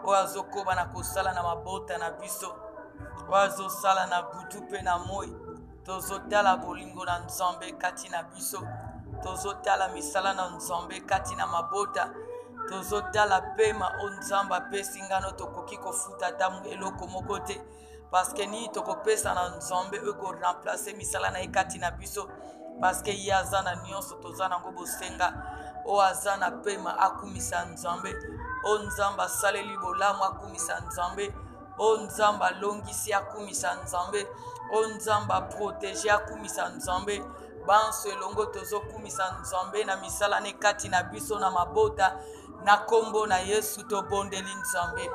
Oazoko bana kosala na mabota na biso. Oazo sala na butu pe na moi. Tozotala bolingo na Nzambe kati na biso. Tozotala misala na Nzambe kati na mabota. Tozotala pema o Nzambe apesi ngano tokoki kofuta tamu eloko moko te. Parce que ni tokopesa na Nzambe eko remplacer misala na kati na biso. Parce que ye aza na nyonso toza nango bosenga. O aza na pema akumisa Nzambe. O Nzambe asaleli bolamu akumisa Nzambe. O Nzambe alongisi akumisa Nzambe. O Nzambe aprotege akumisa Nzambe. Banso elongo tozokumisa Nzambe na misala ne kati na biso na mabota. Na kombo na Yesu tobondeli Nzambe.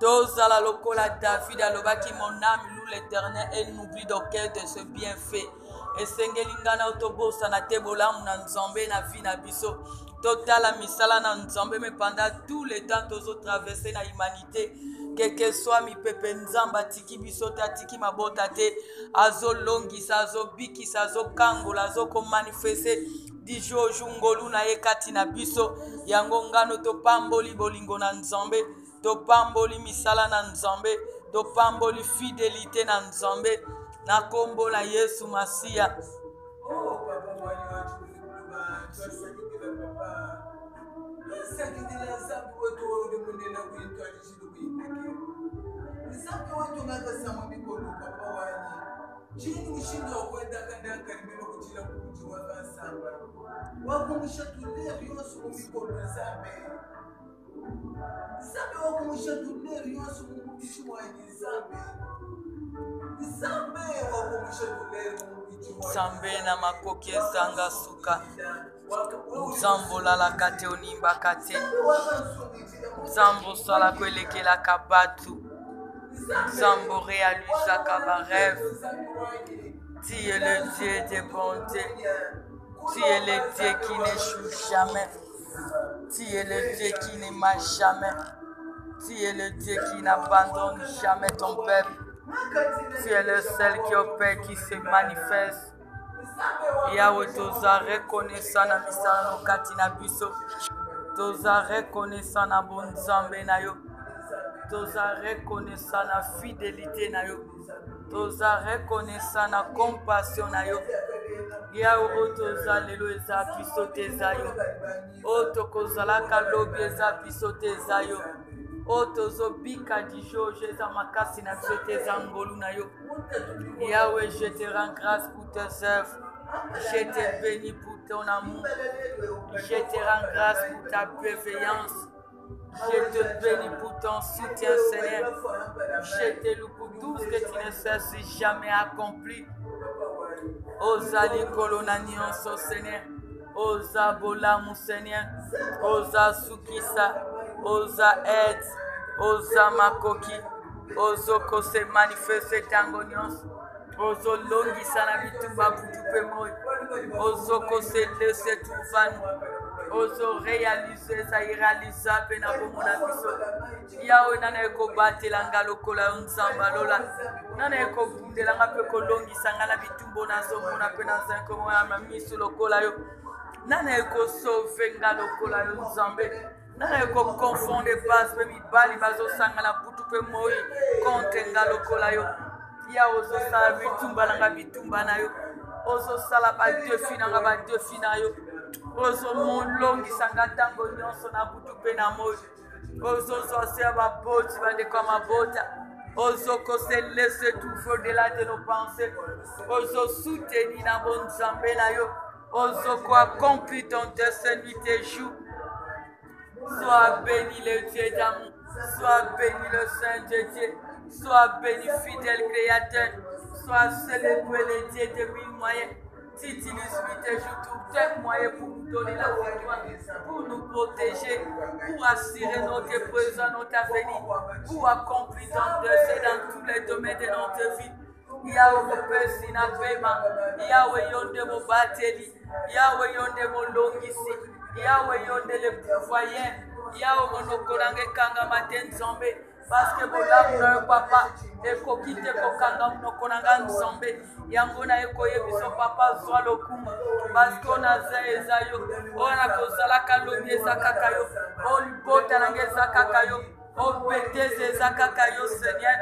Tozala lokola David alobaki, mon âme loue l'Éternel et n'oublie d'aucun de ses bienfaits. Esengeli ngana otobosa na te bolamu na Nzambe na vie na biso. Totala misala na Nzambe mais pendant tout le temps tozo traverser na humanité. Quel que soit mi pepe Nzambe atiki biso te atiki mabota te. Azo longisa azo bikisa azo kangola azo ko manifester. Dijo jungolu na ekati na biso. Yango ngano topamboli bolingo na Nzambe. Topamboli misala na Nzambe. Topamboli fidélité na Nzambe. Na kombo na Yesu Masia. Nzambe na makoki ezanga suka. Nzambola la kate onimba kate. Nzambo sala kwelekela kabatu. Nzambo réalisa kaba rêve. Tu es le Dieu de bonté. Tu es le Dieu qui n'échoue jamais. Tu es le Dieu qui n'aima jamais. Tu es le Dieu qui n'abandonne jamais ton peuple. Tu es le seul qui opère, qui se manifeste. Yahweh, toza reconnaissant na misala no kati na biso. Toza reconnaissant na bon Nzambe na yo. Toza reconnaissant na fidélité na yo. Toza reconnaissant na compassion na yo. Yahweh, toza lelo eza biso teza yo. O tokozala kalobi eza biso teza yo. O tozo bika dijo eza makasi na biso teza ngolu na yo. Yahweh, je te rends grâce pour tes œuvres. Je te bénis pour ton amour. Je te rends grâce pour ta bienveillance. Je te bénis pour ton soutien, Seigneur. Je te loue pour tout ce que tu ne cesses jamais accompli. Osa likolo nyonso, Seigneur. Osa bolamu, Seigneur. Osa sukisa. Osa aide. Osa makoki. Ozoko se manifeste tango nyonso. Ozo longisa na bitumba butupe moi. Ozoko se laisse tuvani. Ozo réaliser sa irréalisable na bomo na biso. Yawe nana eko batela ngalo kola Nzamba lola. Nana eko bundela ngape ko longisa ngala bitumbo na zomo na pena zanko mwa mamisu lokola yo. Nana eko sauver ngalo kola yo Nzambe. Nana eko confondre base pe mi bali bazo sangala butupe moi contre ngalo kola yo. Ya ozo sala bitumba na bitumba na yo. Ozo sala ba defi na ba defi na yo. Ozo molongi sanga tango nyonso na butupe na moi. Ozo zose ba boti bande comme bota. Ozo ko se laisser tout au-delà de nos pensées. Ozo soutenir na bon Nzambe na yo. Ozo ko accomplir ton destin nuit et jour. Sois béni le Dieu d'amour. Sois béni le Saint de Dieu. Sois béni fidèle créateur. Sois célébré le Dieu de mille moyens. Tu utilises tes jours tous tes moyens pour nous donner la victoire, pour nous protéger, pour assurer notre présent, notre avenir, pour accomplir ton dessein dans tous les domaines de notre vie. Yahweh pesi na pema, Yahweh yonde mo bateli, Yahweh yonde mo longisi, Yahweh yonde le pourvoyeur, Yahweh monokolange kanga matin Nzambe. Parce que bola papa eko kite ko kanga monokonanga Nzambe. Yango na eko yebiso papa zwa lokumu. Parce que on a zayo, on a kozala kalobi ezakaka yo. On mabota nangeza kakayo. Obétez kakayo, Seigneur.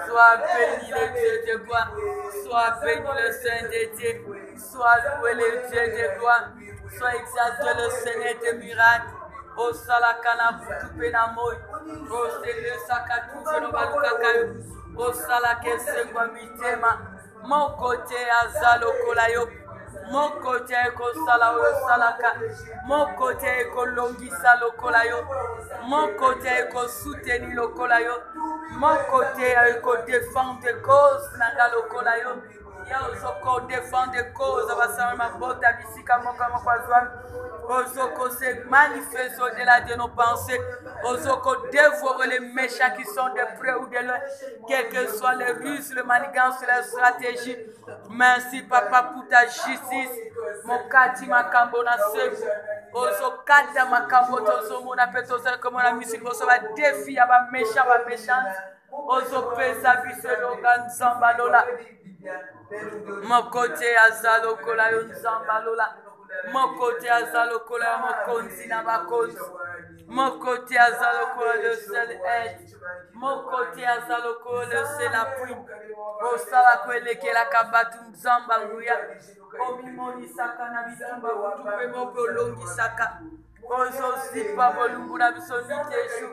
Sois béni le Dieu de gloire. Sois béni le Saint de Dieu. Sois loué le Dieu de gloire. Sois exalté le Seigneur des miracles. O salakana kutupena moi. O sele sakatu no balukakayo. O salake sengwa mitema. Mon côté azalo kolayo. Mon côté ko salayo salaka. Mon côté ko longisa lo kolayo. Mon côté ko soutenir lo kolayo. Mon côté ko défendre cause nanga lo kolayo. Ya ozoko défendre cause abasama mabota bisika moka mokwazwa. Ozoko se manifeste au-delà de nos pensées. Ozoko dévorer les méchants qui sont de près ou de loin. Quelles que soient les ruses, les manigances, les stratégies. Merci papa pour ta justice. Mokati makambo na sebu. Ozokata makambo tozomo na petosel comme la musique. Ozoba défi aba méchant aba méchante. Ozopesa biselo ganzamba lola. Mokote azalo kola yo nzamba lola. Mokote azalo kola mokonzi na bakonzi. Mokote azalo kola le seul aide. Mokote azalo kola le seul appui. Osala kweleke la kabatu nzamba nguya. Omimoni saka na bitumba kutupe moko longi saka. Ozo zipa bolungu na bisoni teshu.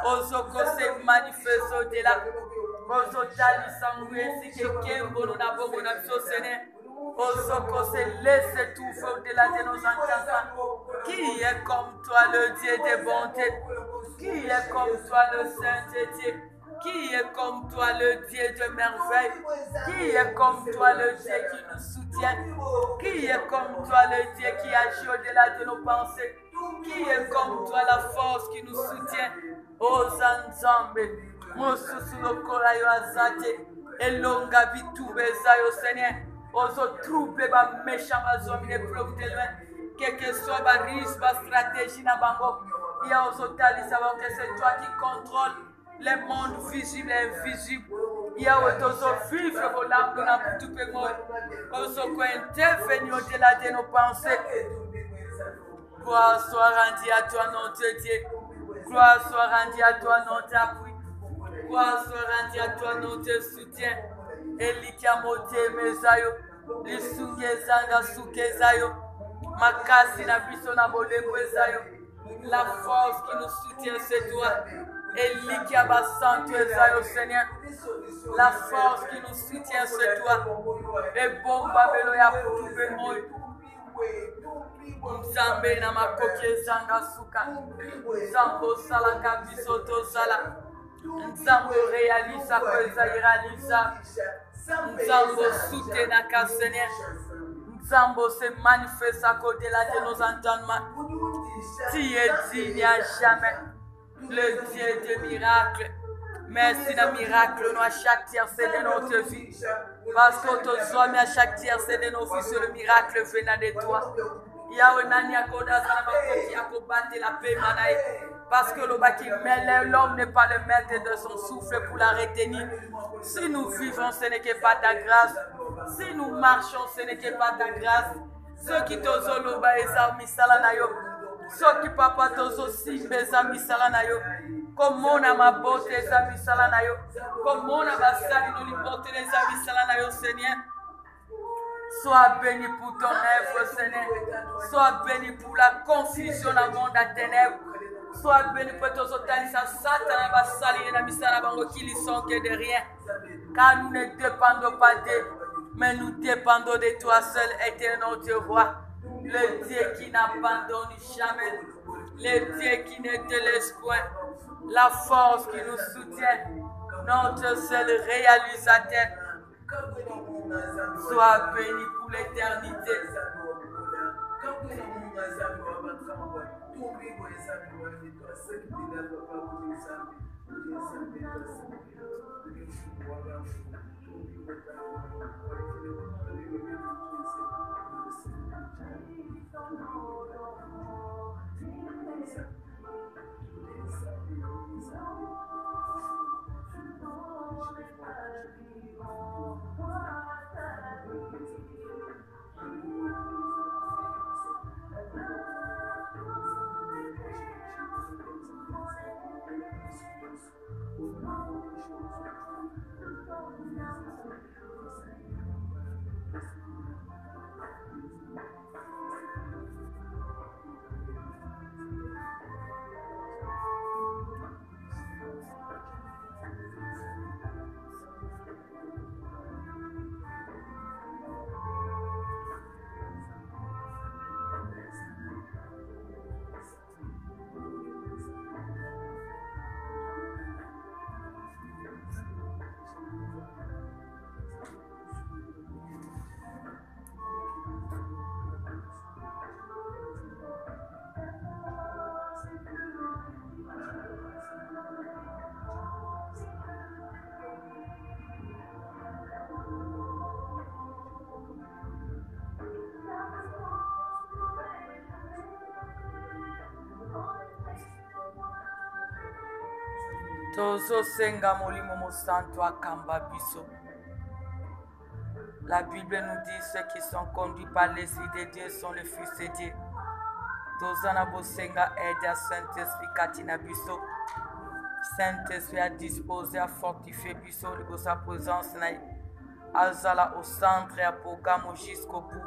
Ozo kose manifesto de la. Ozo tali sanguye si quelqu'un bono na bongo na biso sene. Ozo kose laisse tout faire au-delà de nos entendements. Qui est comme toi le Dieu de bonté? Qui est comme toi le Saint de Dieu? Qui est comme toi le Dieu de merveille? Qui est comme toi le Dieu qui nous soutient? Qui est comme toi le Dieu qui agit au-delà de nos pensées? Qui est comme toi la force qui nous soutient? Oh Zanzambe, Mosusu lokola yo azate, elonga bitube zayo Seigneur. Ozo troupe ba méchant bazomine preuve de loin. Quel que soit ba risque, ba stratégie na bango. Il y a ozo tali savoir que c'est toi qui contrôle les mondes visibles et invisibles. Il y a ozo vivre vos larmes na kutupe moi. Ozo ko intervenir au-delà de nos pensées. Gloire soit rendue à toi, notre Dieu. Gloire soit rendue à toi, notre appui. Gloire soit rendue à toi, notre soutien. Elikiamote mezayo. Lisungezanga sukezayo. Makasi na biso na bolembo ezayo. La force qui nous soutient, c'est toi. Elikiabasantu ezayo, Seigneur. La force qui nous soutient, c'est toi. Et bon babelo ya putupe moi. Nzambe na makoki zanga suka. Nzambo sala kabisoto sala. Nzambo réalisa kweza iralisa. Nzambo soutena ka Seigneur. Nzambo se manifeste à côté de nos entendements. Tu es digne à jamais. Le Dieu de miracles. Merci de miracle à chaque tiercé de notre vie. Parce que tes hommes à chaque tiercé de nos vies, c'est le miracle venant de toi. Parce que l'homme n'est pas le maître de son souffle pour la retenir. Si nous vivons, ce n'est que pas ta grâce. Si nous marchons, ce n'est que pas ta grâce. Ceux qui t'osent l'oba et ça, misalanayo. Ceux qui papa t'osent simbe ça, misalanayo. Comme on a ma beauté, ça, misalanayo. Comme on a ma salle, nous lui portons les amis, misalanayo, Seigneur. Sois béni pour ton œuvre, Seigneur. Sois béni pour la confusion dans le monde à ténèbres. Sois béni pour tes autres Satan va salir dans misala bango qui ne sont que de rien. Car nous ne dépendons pas d'eux, mais nous dépendons de toi seul, éternel notre roi. Le Dieu qui n'abandonne jamais. Le Dieu qui ne te laisse point. La force qui nous soutient. Notre seul réalisateur. Sois béni pour l'éternité. Tozo senga molimo mo santo akamba biso. La Bible nous dit ceux qui sont conduits par l'Esprit de Dieu sont les fils de Dieu. Tozana bosenga aide à Saint-Esprit katina biso. Saint-Esprit a disposé à fortifier biso de sa présence na azala au centre et à programme jusqu'au bout.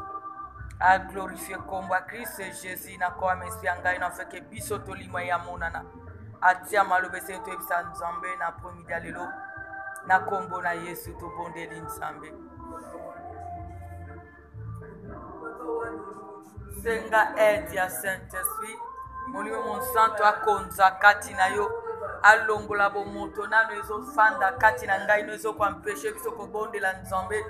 A glorifier combat Christ Jésus na kwa mesi anga ina fait que biso tolima ya monana. Atia malobe sento ebisa nzambe na promis dalelo. Na kombo na Yesu to bondeli nzambe. Senga aide ya Saint-Esprit. Molimo mon santo akonza kati na yo. Alongola bo moto na nezo fanda kati na ngai nezo kwa mpeshe biso ko bondela nzambe.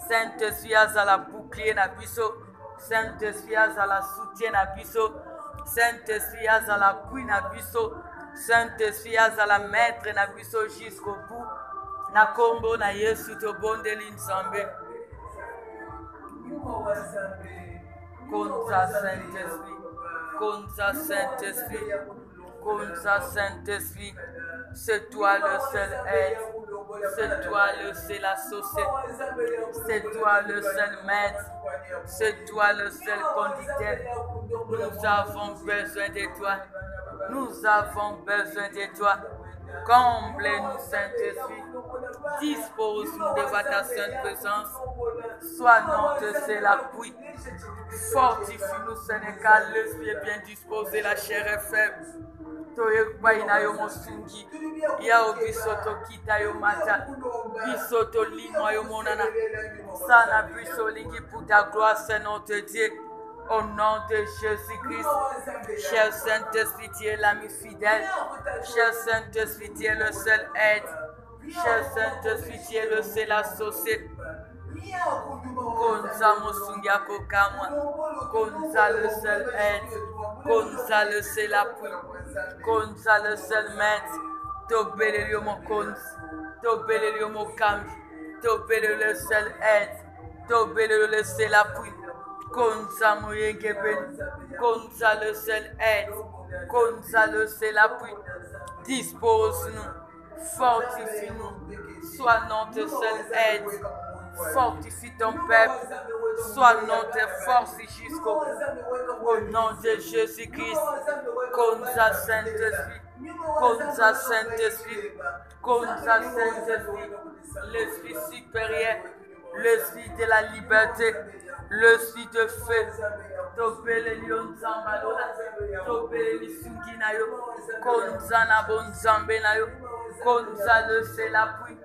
Saint-Esprit azala bouclier na biso. Saint-Esprit azala soutien na biso. Saint-Esprit azala appui na biso. Saint-Esprit azala maître na biso jusqu'au bout. Na kombo na Yesu to bondeli nzambe. Konza Saint-Esprit. Konza Saint-Esprit. Konza Saint-Esprit. C'est toi le seul aide. C'est toi le seul associé. C'est toi le seul maître. C'est toi le seul conducteur. Nous avons besoin de toi. Nous avons besoin de toi. Comble-nous, Saint-Esprit. Dispose-nous de ta sainte présence. Sois notre seul appui. Fortifie-nous, Sénégal. L'esprit est bien disposé, la chair est faible. Toyekwaina yo mosungi. Yao bisoto kita yo mata. Bisoto limo yo monana. Sana biso lingi pour ta gloire, c'est notre Dieu. Au nom de Jésus-Christ, cher Saint-Esprit, tu es l'ami fidèle. Cher Saint-Esprit, tu es le seul aide. Cher Saint-Esprit, tu es le seul associé. Konza mosungia kokamwa. Konza le seul aide. Konza le seul appui. Konza le seul maître. Tobelelio mon konz. Tobelelio mon kambi. Tobelelio le seul aide. Tobelelio le seul appui. Konza moyenge ben. Konza le seul aide. Konza le seul appui. Dispose-nous. Fortifie-nous. Sois notre seul aide. Fortifie ton peuple. Sois notre force jusqu'au bout. Au nom de Jésus-Christ. Konza Saint-Esprit. Konza Saint-Esprit. Konza Saint-Esprit. L'esprit supérieur. L'esprit de la liberté. L'esprit de feu. Topele lion zambalola. Topele lisungi na yo. Konza na bonzambe na yo. Konza le c'est l'appui.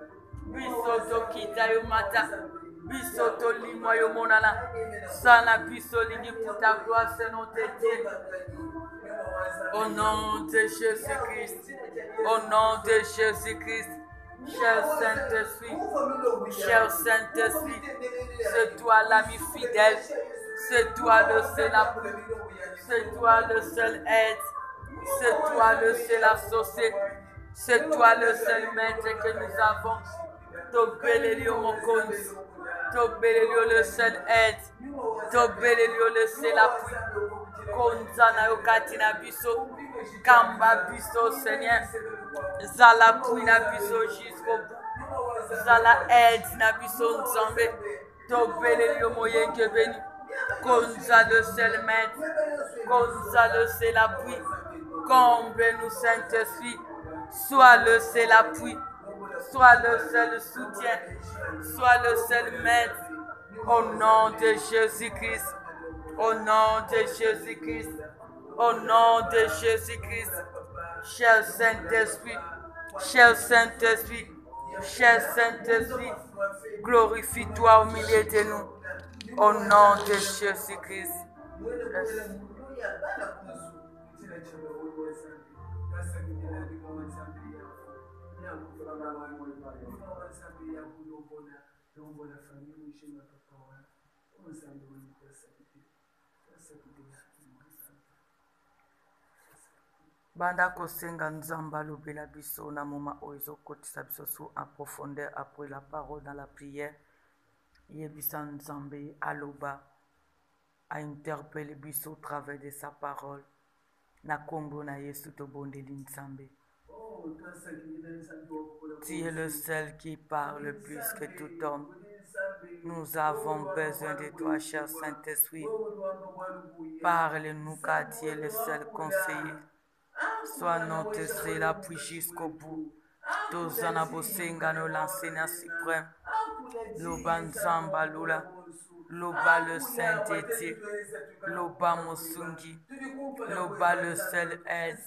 Bisoto kita yo mata. Bisoto limo yo monana. Sana biso lingi pour ta gloire, c'est notre Dieu. Au nom de Jésus-Christ. Au nom de Jésus-Christ. Cher Saint-Esprit. Cher Saint-Esprit. C'est toi l'ami fidèle. C'est toi le seul appui. C'est toi le seul aide. C'est toi le seul associé. C'est toi le seul maître que nous avons. Tobelelio mon compte. Tobelelio le seul aide. Tobelelio le seul appui. Konzana yo katina biso. Kamba biso Seigneur. Zala appui na biso jusqu'au bout. Zala aide na biso nzambe. Tobelelio moyenge beni. Konza le seul maître. Konza le seul appui. Comble-nous Saint-Esprit. Sois le seul appui. Sois le seul soutien. Sois le seul maître. Au nom de Jésus-Christ. Au nom de Jésus-Christ. Au nom de Jésus-Christ. Cher Saint-Esprit. Cher Saint-Esprit. Cher Saint-Esprit. Glorifie-toi au milieu de nous. Au nom de Jésus-Christ. Banda kosenga nzamba lobela biso na moma oizo kotisa biso sous en profondeur après la parole dans la prière. Yebisa nzambe aloba a interpellé biso au travers de sa parole. Na kombo na Yesu to bondeli nzambe. Tu es le seul qui parle plus que tout homme. Nous avons besoin de toi, cher Saint-Esprit. Parle-nous, car tu es le seul conseiller. Sois notre seul appui jusqu'au bout. Tozana bosenga no l'enseignant suprême. Loba nzamba lula. Loba le Saint-Étienne. Loba mosungi. Loba le seul aide.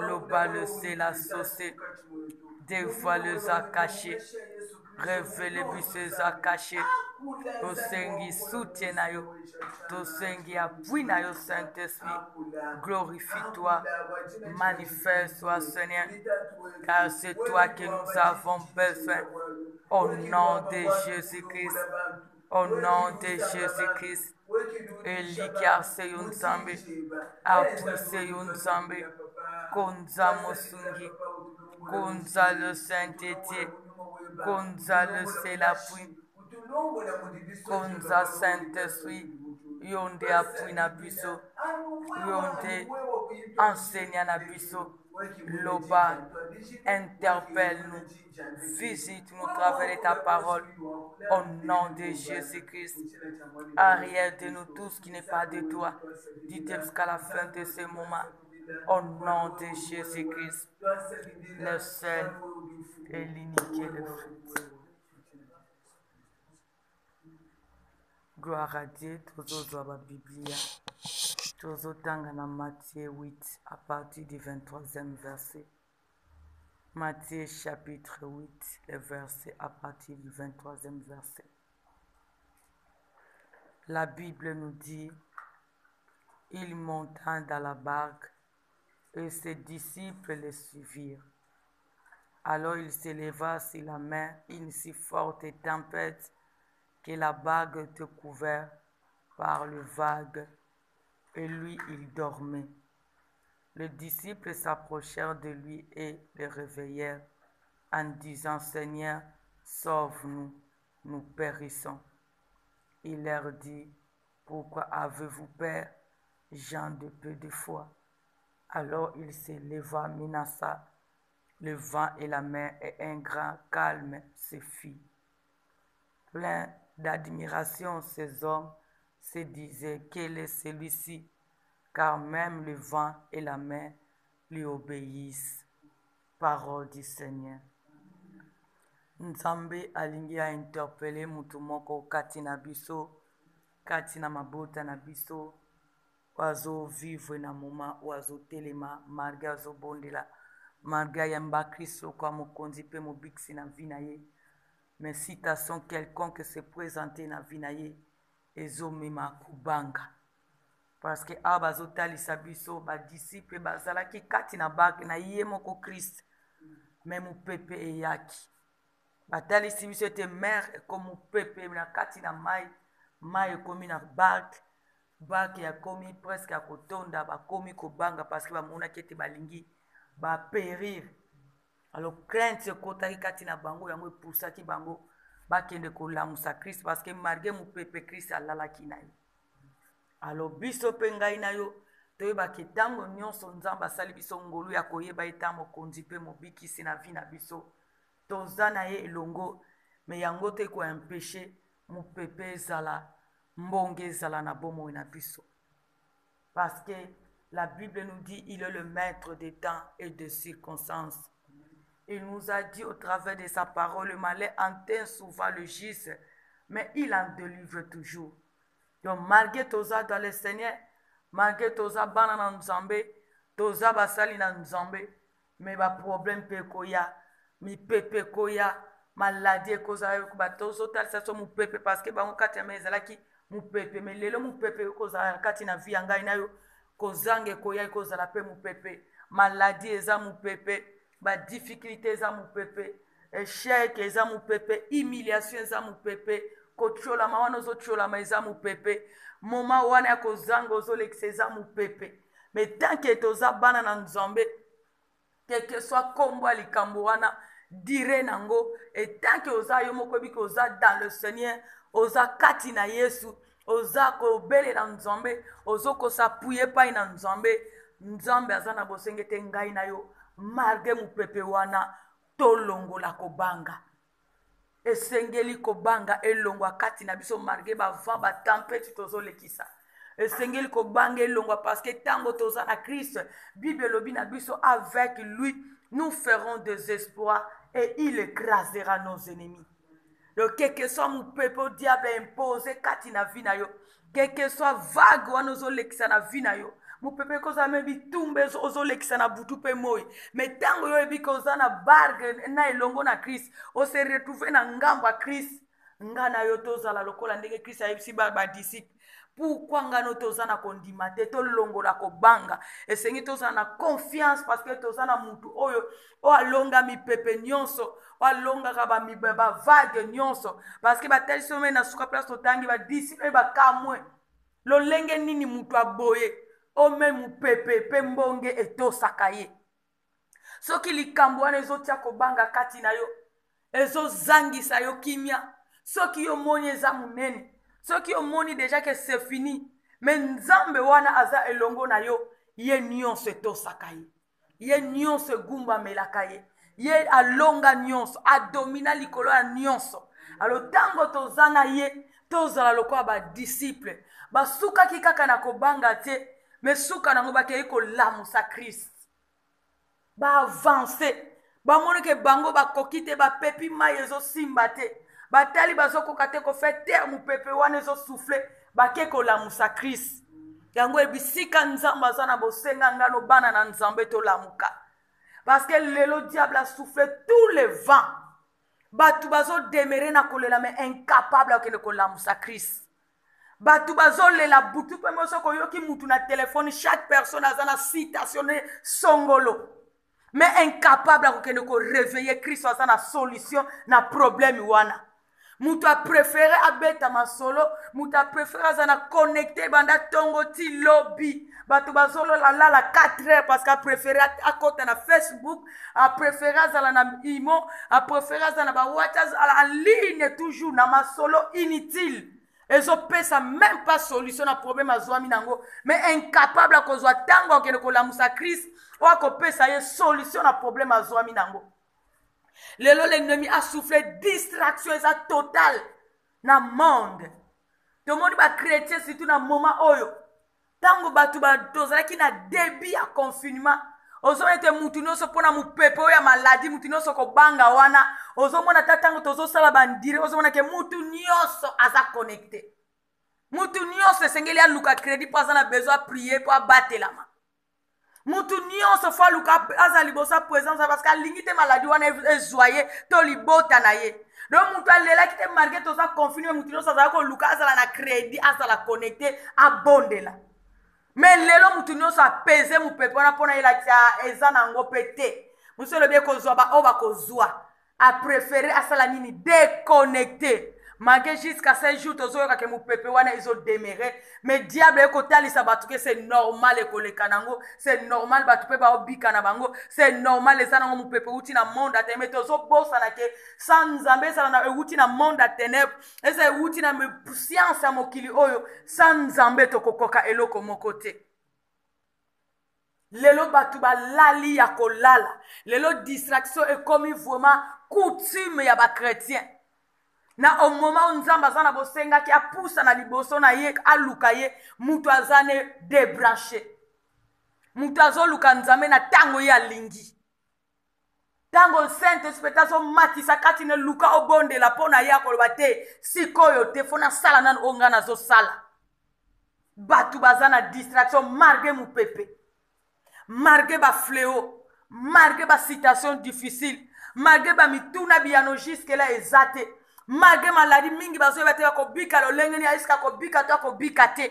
Loba le seul associé. Dévoile les a cachés. Révèle les a cachés. Tosengi soutien na yo. Tosengi appui na yo, Saint-Esprit. Glorifie-toi. Manifeste-toi, Seigneur. Car c'est toi que nous avons besoin. Au nom de Jésus-Christ. Au nom de Jésus-Christ. Elikia Seyun Zambi. Appui Seyun Zambi. Konza Mosungi. Konza le Saint-Étienne. Konza le Selappui. Konza Saint-Esprit. Yonde appui na biso. Yonde enseigne na biso. Loba, interpelle-nous, visite-nous au travers de ta parole, au nom de Jésus-Christ. Arrière de nous tout ce qui n'est pas de toi, dites jusqu'à la fin de ce moment, au nom de Jésus-Christ, le seul et l'unique et le fruit. Gloire à Dieu, tous la Bible. Tozotanga na Matthieu 8 à partir du 23e verset. Matthieu chapitre 8, le verset à partir du 23e verset. La Bible nous dit, il monta dans la barque et ses disciples le suivirent. Alors il s'éleva sur la mer une si forte tempête que la barque était couverte par le vague. Et lui, il dormait. Les disciples s'approchèrent de lui et le réveillèrent en disant, Seigneur, sauve-nous, nous périssons. Il leur dit, pourquoi avez-vous peur, gens de peu de foi? Alors il se leva, menaça le vent et la mer, et un grand calme se fit. Plein d'admiration, ces hommes se disaient, quel est celui-ci, car même le vent et la mer lui obéissent. Parole du Seigneur. Nzambe alingi a interpellé mutu moko kati na biso, kati na mabota na biso, wazo vivre na moma, wazo telema, malgré azo bondela, malgré yamba Kristo kwa mokonzi pe mobiksi na vie na ye. Mais citation quelconque se présenter na vie na ye, ezomema kubanga. Parce que abazotalisa biso badisciple bazalaki kati na barke na ye moko Christ, même pepe eyaki. Batalisi biso ete mer ekomi pepe na kati na mai, mai ekomi na barke, barke yakomi presque ya kotonda, bakomi kobanga parce que bamonaki ete balingi baperir. Alors crainte ekotaki kati na bango, yango epusaki bango bakende kolamusa Christ parce que malgré mopepe Christ alalaki na ye. Alors biso pe ngai na yo toyebaki ntango nyonso Nzambe asali biso ngolu ya koyeba ete mokonzi pe mobikisi na vie na biso toza na ye elongo, me yango te koempeshe mopepe ezala mbonge ezala na bomoi na biso. Parce que la Bible nous dit il est le maître des temps et des circonstances. Il nous a dit au travers de sa parole, le malheur entend souvent le gis, mais il en délivre toujours. Donc malgré toza dans le Seigneur, malgré toza bana na Nzambe, toza basali na Nzambe, mais ba problème pe koya, mi pepe koya, maladie koza ba tozo talisa so mu pepe parce que bango kati ya mezalaki mu pepe, mais lelo mu pepe koza kati na vie ngai na yo, kozange koya kozala pe mu pepe, maladie eza mu pepe, ba difficulté eza mu pepe, échec eza mu pepe, humiliation eza mu pepe. Kotcholama wana ozotcholama eza mupepe, moma wana ya kozanga ozolekisa eza mupepe. Mais tant que toza bana na Nzambe, quel que soit kombo likambo wana dire nango, et tant que oza yo moko biki oza dans le Seigneur, oza kati na Yesu, oza ko bele na Nzambe, ozo ko s'appuyer pa na Nzambe, Nzambe azana bosenge te ngai na yo, marge mupepe wana tolongola kobanga. Esengeli kobanga elongwa kati na biso marge bavant batempete tozolekisa. Esengeli kobanga elongwa parce que tango toza na Christ, Bible lobi na biso avec lui nous ferons des espoirs et il écrasera nos ennemis. Donc quel que soit mon peuple diable imposé kati na vie na yo, quel que soit vague wana ozolekisa na vie na yo, mon peuple koza mebi tumbe ozolekisa na butu pe moi, mais tango yo ebi koza na barge na elongo na Christ, o se retrouver na ngambo a Christ, ngana yo tozala lokola ndenge Christ ayebisi ba disciple. Pourquoi ngano tozana kondima te to longola kobanga esengi tozana confiance parce que tozana mutu oyo o alonga mi pepe nyonso o alonga ka mi ba vague nyonso parce que bateli some na suka place totangi ba disciple ba kamwe lo lenge nini mutu aboye o me mu pepe pe mbonge etosaka ye soki likambo wana ezotia kobanga kati na yo ezozangisa yo kimia soki yo moni eza munene soki omoni déjà que c'est fini, mais nzambe wana aza elongo na yo, ye nyonso etosaka ye. Ye nyonso gumba melaka ye. Ye alonga nyonso, adomina likolo ya nyonso. Alors tango tozana ye, tozala lokola ba disciple. Ba suka ki kaka na kobanga te, mais suka nango bakei ko lamusa Christ. Ba avancer. Ba moni ke bango ba kokite ba pepi mai ezo simba te. Batali bazoko kate ko fait terme pepe wana zo souffler bake ko la musa Christ yango ebisika nzamba zana bosenga ngano bana na nzambe to lamuka parce que lelo diable a soufflé tous les vents batu bazo demeurer na kolela mais incapable de ko la musa Christ batu bazo lela butu pe moso ko yoki mutu na téléphone chaque personne azana citation songolo mais incapable de ko réveiller Christ azana solution na problème wana. Mutu a préféré abeta masolo, mutu a préféré azana connecté banda tongo ti lobby. Batu bazolo la 4 heures parce qu'a préféré à côté na Facebook, a préféré azala na imo, a préféré azana ba WhatsApp en ligne toujours na masolo inutile. Ezo pesa même pas solution na problème azwami nango, mais incapable kozwa tango kene ko la musa Christ, ou ko pesa ye solution na problème azwami nango. Lelo l'ennemi a soufflé distraction totale na monde. Tout le monde va chrétien surtout na moment oyo. Tango batu ba tozalaki na débit à confinement. Ozo ete mutu nyonso pona mu pepe ya maladie mutu nyonso ko banga wana. Ozo mona tatango tozo sala bandire ozo mona ke mutu nyonso aza connecté. Mutu nyonso sengeli a luka crédit pour azana besoin prier pour abattre la main. Mutu nyonso fa luka aza libosa présence parce que lingite maladie wana ezoye to libota na ye. Donc mutu alela kite marqué to za confiné mutu nyonso aza ko luka azala na crédit azala connecté abondela. Mais lelo mutu nyonso apese mu pepe wana pona ela tia eza na ngo pete. Muso le bien kozwa ba oba kozwa a préféré asala nini déconnecté. Malgré jusqu'à 5 jours tozoyoka ke mu pepe wana izo demeurer mais diable eko talisa batu ke c'est normal ekoleka nango c'est normal batu pe ba obika na bango c'est normal ezana ngo mu pepe uti na monde ateme tozo bosa na ke sans nzambe sala na uti na monde à ténèbres eza uti na science ya mokili oyo sans nzambe tokokoka eloko moko te. Lelo batu ba lali ya kolala lelo distraction est comme vraiment coutume ya ba chrétien. Na au moment où nzamba zana bosenga ki apusa na liboso na ye aluka ye mutu azane débranché mutu azoluka nzambe na tango ya lingi tango sainte spectazo matisa kati ne luka obonde la pona ya koloba te sikoyo te fona sala nan onga na zo sala batu bazana distraction marge mu pepe marge ba fléau marge ba situation difficile marge ba mituna biano jusque là ezate malgré maladie mingi bazo bate ko bika lo lengeni aiska ko bika to ko bika te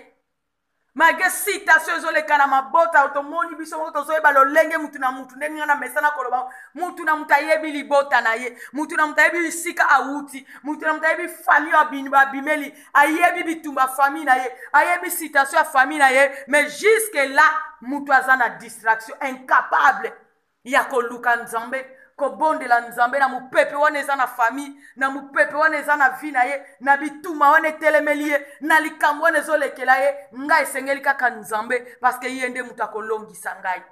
malgré citation zo le kana mabota automoni biso moto zo ba lo lenge mutu na mutu ndenga na mesana ko lo mutu na mutayebi libota na ye mutu na mutayebi sika awuti mutu na mutayebi famille abinba bimeli ayebi bitumba famille na ye ayebi citation ya famille na ye mais jusque là mutu azana distraction incapable ya ko luka nzambe ko bonde la nzambe na mu pepe wana eza na famille na mu pepe wana eza na vie na ye na bituma wana telemeli ye na likambo wana ezolekela ye ngai esengeli kaka nzambe parce que yende muta kolongisa ngai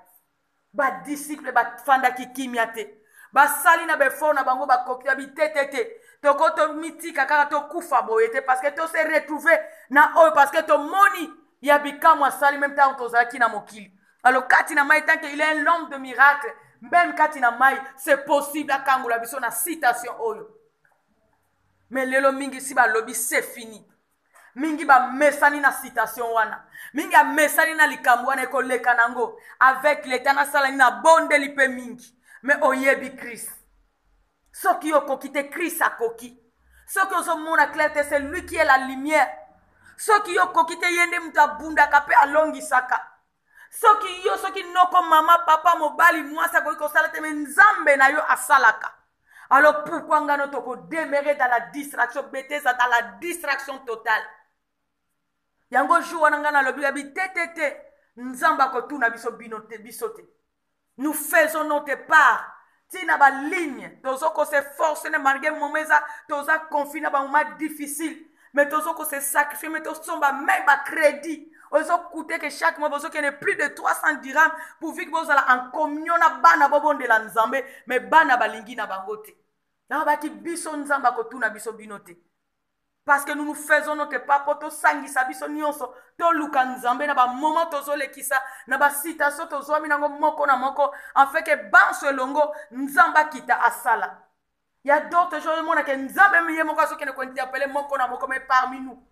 ba disciple ba fanda kimia te basali na befort na bango bakoki na bitete te toko to mitika kaka to kufa boye te parce que to se retrouver na oyo parce que to moni ya bikamwa sali même temps tozalaki na mokili alors kati na mai tant qu'il est un homme de miracle même kati na mai c'est possible akangola biso na citation oyo mais lelo mingi si balobi c'est fini mingi ba mesani na citation wana mingi a mesani na likambo wana ekoleka nango avec l'état na sala na bondeli pe mingi mais oyebi Christ soki okoki te Christ akoki soki ozomona clair te c'est lui qui est la lumière soki okoki te yende mutu abundaka pe alongisaka soki noko mama papa mobali mwasi akoki kosala te me nzambe na yo asalaka. Alors pourquoi ngano toko demeurer dans la distraction beteza dans la distraction totale yango jour wana ngana lobi abi tetete nzamba ko tuna biso binote bisote nous faisons notre part tina ba ligne tozo ko se force ne malgré momeza toza confiner ba moment difficile mais tozo ko se sacrifier mais tozo somba même ba crédit ozo coûter que chaque mois bozo kene plus de 300 dirhams pour vivre bozala en communion na bana bobonde la nzambe mais bana balingi na bangote na ba ki biso nzamba ko tuna biso binote. Parce que nous faisons notre part to sangisa biso nyonso to luka nzambe na ba moment tozo lekisa na ba citation tozo minango moko na moko en fait que banso elongo nzamba kita asala. Il y a d'autres gens mona que nzambe miye moko so kene ko interpeller moko na moko mais parmi nous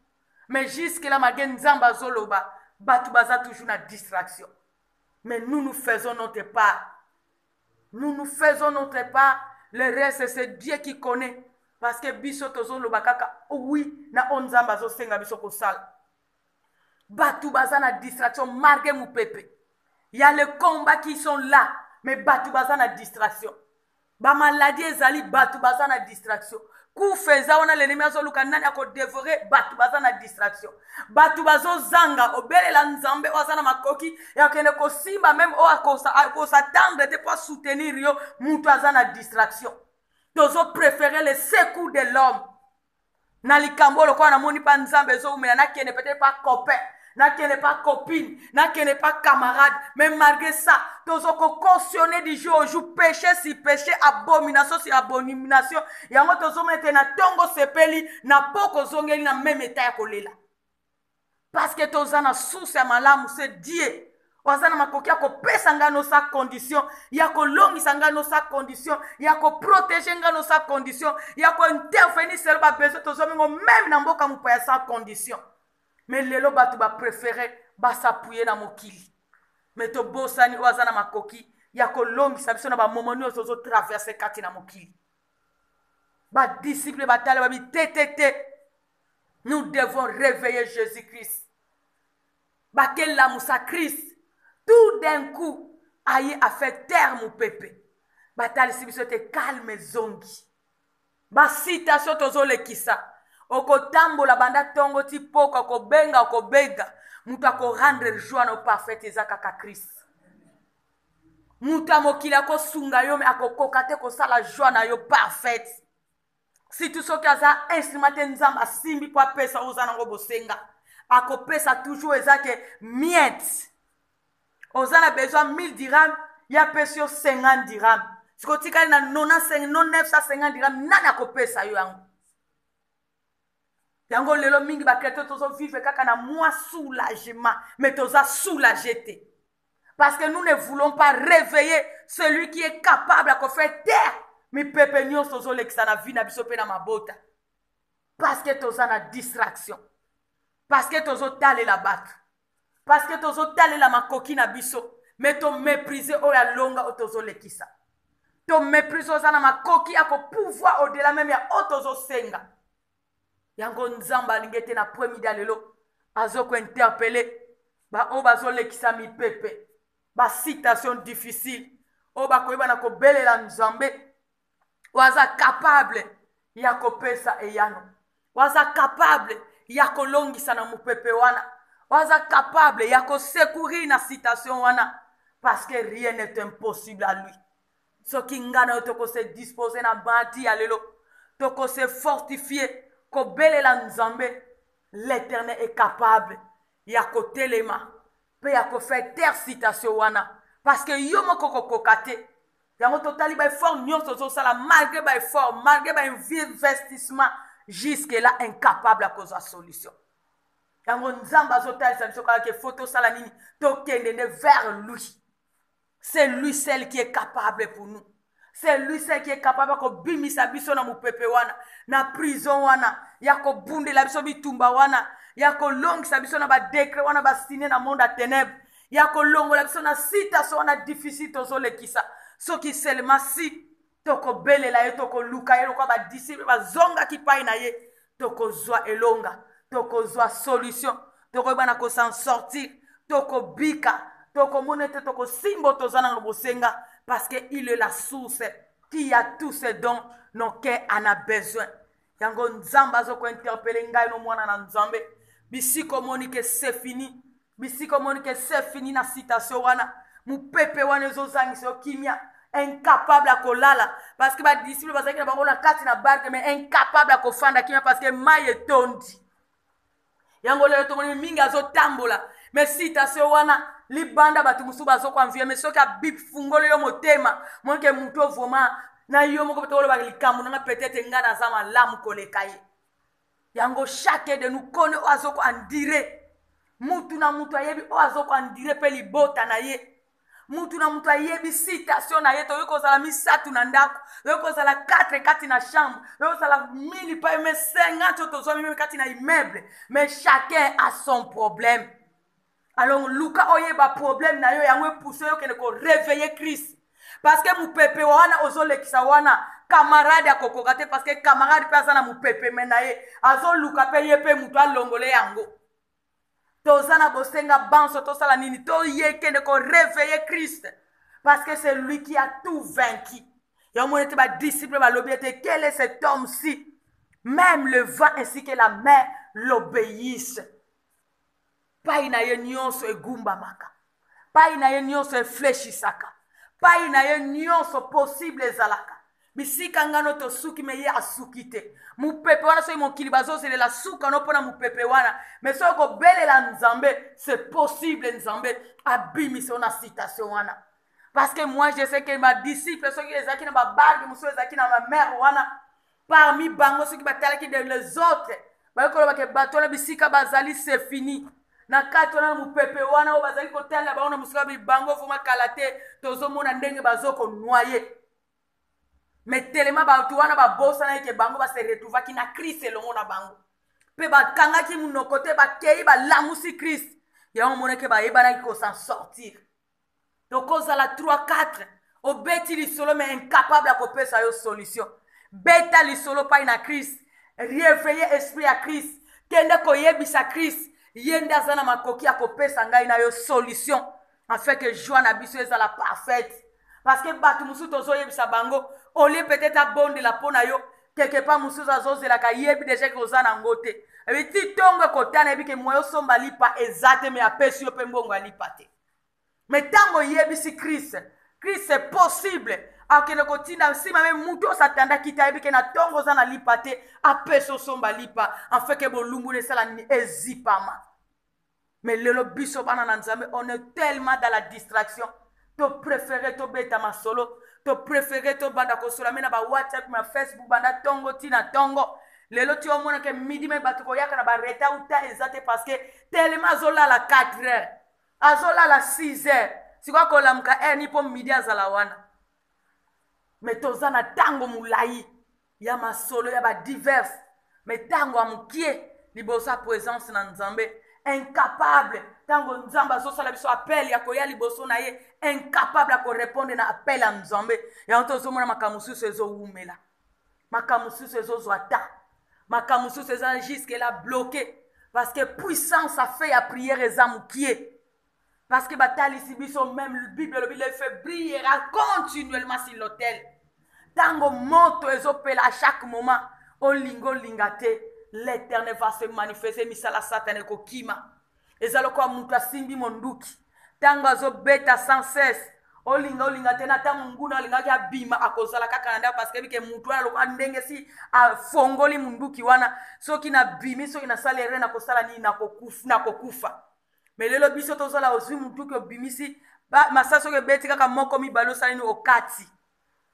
mais jusque là malgré nzamba zoloba batu baza toujours na distraction mais nous faisons notre part. Nous faisons notre part, le reste c'est Dieu qui connaît. Parce que biso tozo lo bakaka oui na onzamba zo senga biso ko sala. Batu bazana distraction marqué mu pepe. Il y a les combats qui sont là mais batu bazana distraction. Ba maladie ezali batu bazana distraction. Ku feza ona l'ennemi azo luka nani ako dévorer batu bazana distraction. Batu bazo zanga obele la nzambe wazana makoki ya kene ko simba même o ako s'attendre de pas soutenir yo mutu azana distraction. Tozo préférer les secours de l'homme. Na likambo lokwa na moni pa nzambe zo umena na kene peut-être pas copain, na kene pas copine, na kene pas camarade, mais malgré ça, tozo ko cautionner du jour au jour péché si péché, abomination si abomination. Yango tozo mete na tongo sepeli na poko zongeli na même état ya kolela. Parce que toza na source ya malamu c'est Dieu. Wazana makoki yako pesa ngano sa condition, yako longisa ngano sa condition, yako protéger ngano sa condition, yako intervenir sur ba besoin tozo mengo même na mboka mupaya sa condition. Mais lelo batu ba préférer ba s'appuyer na mokili. Mais to bosani wazana makoki yako longisa biso na ba momoni ozo traverser kati na mokili. Ba disciple batale ba bi tetete. Nous devons réveiller Jésus-Christ. Ba quel la moussa Christ. Tout d'un coup, aïe a fait terme au pépé. Batali si biso te calme zongi. Ba citation tozo le kisa. Oko tambo la banda tongo ti poko oko benga. Mutu ako rendre joie no parfait ezaka ka Christ. Mutu amokili ako sunga yo me ako kokate ko sala joie na yo parfaite. Si tu soki aza instrumenté nzamba simbi po pesa ozana ngo bosenga. Ako pesa toujours ezake miette. Ozana besoin 1000 dirhams, il y a pesio 50 dirhams. Si tu as 950 dirhams, nani akopesa yo yango. Yango lelo mingi ba kreto tozo vivre kaka na moi soulagement, mais toza soulagé. Parce que nous ne voulons pas réveiller celui qui est capable de faire terre. Mi pepe nyo tozo lekisa na vie na biso pe na mabota. Parce que toza na distraction. Parce que tozo tale la battre. Parce que tozo tale la makoki na biso. Mais to mépriser oya longa o tozo lekisa. To mépriser ozana makoki ako pouvoir au-delà même ya o tozo senga. Yango nzamba lingete na premier dalelo. Azo ko interpeller. Ba o bazo lekisa mi pepe. Ba citation difficile. O ba koyeba na ko belela nzambe. Waza capable ya ko pesa eyano. Waza capable ya ko longisa na mupepe wana. Waza capable ya ko secourir na citation wana. Parce que rien n'est impossible à lui. Ce qui ngana toko se disposer na bandi ya lelo. Toko se fortifier. Ko belela nzambe. L'Éternel est capable. Ya ko telema. Pe ya ko faire terre citation wana. parce que yo moko kokokate yango totali ba effort nyonso tozosala malgré ba effort malgré ba investissement jusque là incapable à cause de solution yango nzambe azotalisa biso kaka ke fo tosala nini tokende nde vers lui. C'est lui seul qui est capable pour nous. C'est lui seul qui est capable de bimisa biso na mupepe wana na prison wana ya ko bundela biso bitumba wana ya ko longisa biso na ba décret wana ba signé na monde à ténèbres ya ko longola biso na situation wana difficile tozolekisa soki seulement si toko belela ye toko luka ye lokwa ba disciple bazonga kipai na ye toko zwa elonga toko zwa solution toko bana ko s'en sortir toko bika toko monete toko simbo tozana bosenga parce que il est la source qui a tous ces dons nos cœurs en a besoin yango nzamba zo ko interpeller ngai no mwana na nzambe bisiko monike c'est fini bisiko monike c'est fini na citation wana mupepe wana zozangisa kimia incapable à kolala parce que ba disciple bazaki na bango na kati na barke mais incapable à kofanda kimia parce que maye tondi yango lelo tomoni mingi azotambola mais citation wana libanda batu musu bazokwamvia mais soki abip fungolo yo motema monke muto vraiment na yo moko betolo ba likambo na peut-être ngana za malamu koleka ye yango chaque de nous connaît azoko andire mutu na mutu ayebi o azoko andire pe libota na ye mutu na mutu ayebi citation na ye to yoko sala misatu na ndako yoko sala 4 kati na chambre yoko sala 1000 pa mais 50 to zo même kati na immeuble mais chacun a son problème. Alors Luka oyeba problème na yo yango pousse yo kene ko réveiller Christ parce que mupepe wana ozolekisa wana camarade akokokate parce que camarade pe azana mupepe menaye azo Luka pe ye pe mutu alongole yango tozana bosenga banso tosala nini to ye kene ko réveiller Christ parce que c'est lui qui a tout vaincu. Yango monete ba disciple ba lobiete quel est cet homme-ci même le vent ainsi que la mer l'obéissent. Pai na ye nyonso egumba maka. Pai na ye nyonso eflechisaka. Pai na ye nyonso possible ezalaka. Bisika ngano to suki me ye asukite. Mupepe wana so mokili bazozele la suka no pona mupepe wana. Mais so ko belela nzambe, c'est possible nzambe abimiso na citation wana. Parce que moi je sais que ma disciple so ki ezaki na ba barge muso ezaki na ma mère wana. Parmi bango so ki batalaki de les autres. Ba ko ba ke batona bisika bazali c'est fini. Na katona mupepe wana o bazali ko tala baona musika bi bango fuma kalate tozo mona ndenge bazoko noyer mais tellement ba tu wana ba bossa na ke bango ba se retrouva ki na Christ elongo na bango pe ba kanga ki muno côté ba kei ba lamusi Christ ya on mona ke ba ebana ko s'en sortir donc cause la 3 4 o beti li solo mais incapable à kopesa yo solution beta li solo pa na Christ réveiller esprit à Christ kende ko yebisa Christ yende azana makoki ya kopesa ngai na yo solution afin que joie na biso ezala parfaite parce que batu musu tozo yebisa bango au lieu peut-être abonde la pona yo quelque part musu azozela ka yebi déjà ko zana ngote et ti tongo kotana ebi ke moyo somba lipa exacte mais apesi yo pembongo alipate mais tango yebisi Christ c'est possible akene kotinda sima même muto satanda kita ebi ke na tongo zana lipate apeso somba lipa en fait que bolumbu ne sala ni ezipama mais lelo biso bana na nzambe on est tellement dans la distraction to préférer to beta ma solo to préférer to banda ko solo mena ba WhatsApp ma Facebook banda tongo tina tongo lelo ti omona ke midi me batu ko yaka na ba reta uta exacte parce que tellement zola la 4 heures azola la 6 heures sikwa ko lamka ni po midi azala wana mais tozana tango mulai ya masolo ya ba divers mais tango amukie libosa présence na nzambe incapable tango nzamba azosala biso appel ya koya liboso na ye incapable à répondre na appel à nzambe ya ntozomona makamususu ezowumela makamususu ezozwata makamususu eza jusque là bloqué parce que puissance a fait à prière ezamukie parce que batalisi biso même le Bible fait brillera continuellement sur l'autel tango moto ezopela à chaque moment olingo lingate l'Éternel va se manifester misala satane kokima ezalo kwa mutu asimbi monduki tango azobeta sans cesse olinga tena ta munguna olinga ki abima akozala kaka nda parce que bike mutu ala lokwa ndenge si afongoli munduki wana soki na bimi soki na salere na kosala ni na kokufa mais lelo biso tozala ozwi mutu ki obimisi masaso ke beti kaka moko mibale osalani okati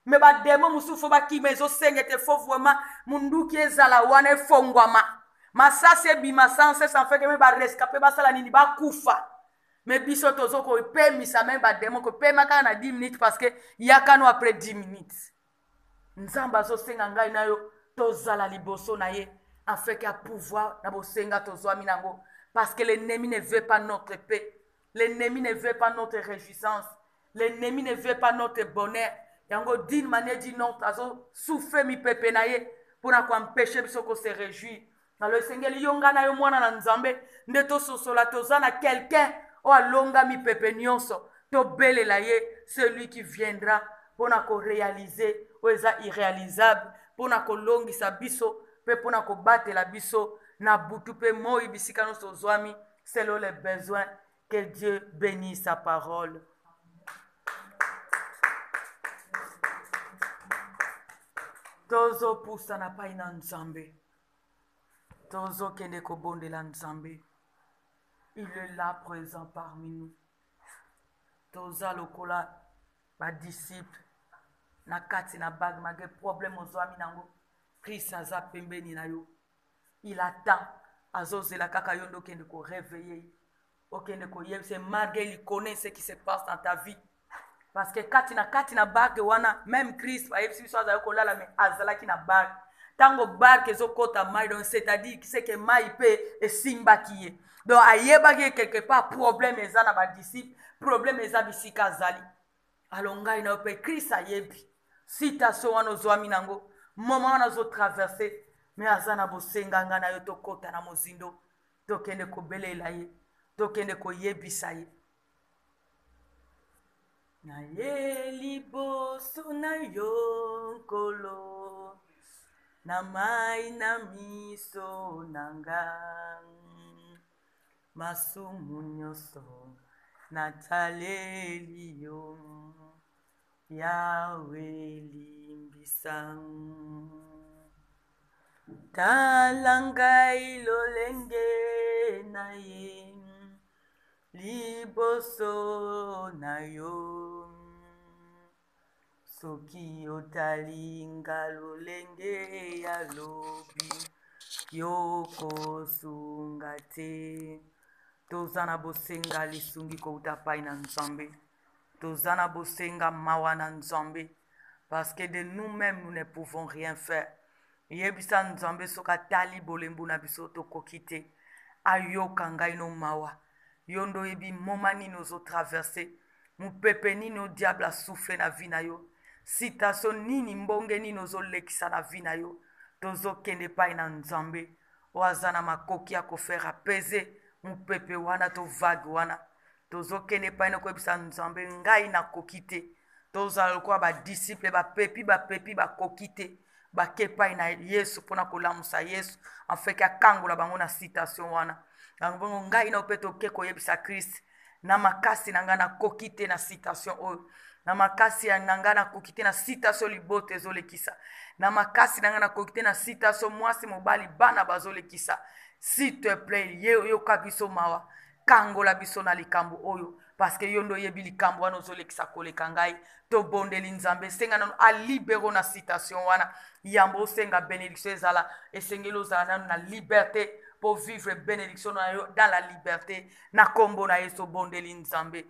me bademo mosusu fo bakima ezosenga ete fo vraiment munduki ezala wana efongwama masasi ebima sanse sanfeke me barescape basala nini bakufa me biso tozo kopemisa me bademo kopema kaka na 10 minutes parce que yakano après 10 minutes nzambe azosenga ngai na yo tozala liboso na ye afeke ya pouvoir na bosenga tozwami nango parce que l'ennemi ne veut pas notre paix. L'ennemi ne veut pas notre réjouissance. L'ennemi ne veut pas notre bonheur. Yango d'une manière d'une autre, azo souffre mi pepe na ye pour na empêcher biso ko se réjouir. Alors sengeli yonga na yo mwana na nzambe ndeto sosola tozana quelqu'un o alonga mi pepe nyonso to belela ye celui qui viendra pour na ko réaliser o eza irréalisable pour na ko longisa biso pe pour na ko batela biso na butu pe moi bisika no sozwami selon les besoins. Que Dieu bénisse sa parole. Tozo pusa na pai na nzambe. Tozo kende kobonde la nzambe. Il est là présent parmi nous. Toza lokola ba disciple na kati na bag magé problème ozwami nango. Christ aza pembeni na yo. Il attend azozela kaka yondo kende ko réveiller. C'est malgré il connaît ce qui se passe dans ta vie. Parce que katina barke wana même Christ va yebisi biso azala kolala mais azalaki na barke. Tango barke ezokota mai donc c'est-à-dire que c'est que mai pe esimbaki ye. Donc ayebaki quelque part problème eza na ba disciple, problème eza bisika azali. Alonga ina pe Christ ayebi. Citation wana ozwami nango, moment wana zo traverser mais azana bosenga ngana yo tokota na mozindo. Tokende kobelela ye. Tokende koyebisa ye. Na ye liboso na yo kolo na mai na miso nanga masumu nyonso na taleli yo Yawe limbisa talanga ilolenge na ye liboso na yo soki otalinga lolenge ya lobi yoko sunga te tozana bosenga lisungi kouta pai na nzambe tozana bosenga mawa na nzambe parce que de nous-mêmes nous ne pouvons rien faire yebisa nzambe soka tali bolembu na biso tokoki te ayoka ngai no mawa yondo ebi moma nini ozo traverse mupepe nini o diable a souffle na vie na yo citation nini mbonge nini ozo lekisa na vie na yo tozo kende pai na nzambe o azana makoki ya kofera apaiser mupepe wana to vague wana tozo kende pai na koyebisa nzambe ngai na kokite toza lokwa ba disciple ba pepi ba kokite ba kepai na Yesu pona kolamusa Yesu afeke akangola bango na citation wana ngabongo ngai na opeto keko yebisa Christ na makasi nanga na kokite na citation oyo na makasi nanga na kokite na citation libote ezolekisa na makasi nanga na kokite na citation mwasi mobali bana bazolekisa s'il te plaît yo kabiso mawa kangola biso na likambo oyo parce que yondo yebi likambo wana ozolekisa koleka ngai to bondeli nzambe senga nano a libero na citation wana yambo senga bénédiction ezala esengelo zala na liberté pour vivre bénédiction dans la liberté na kombo na yeso bondeli nzambe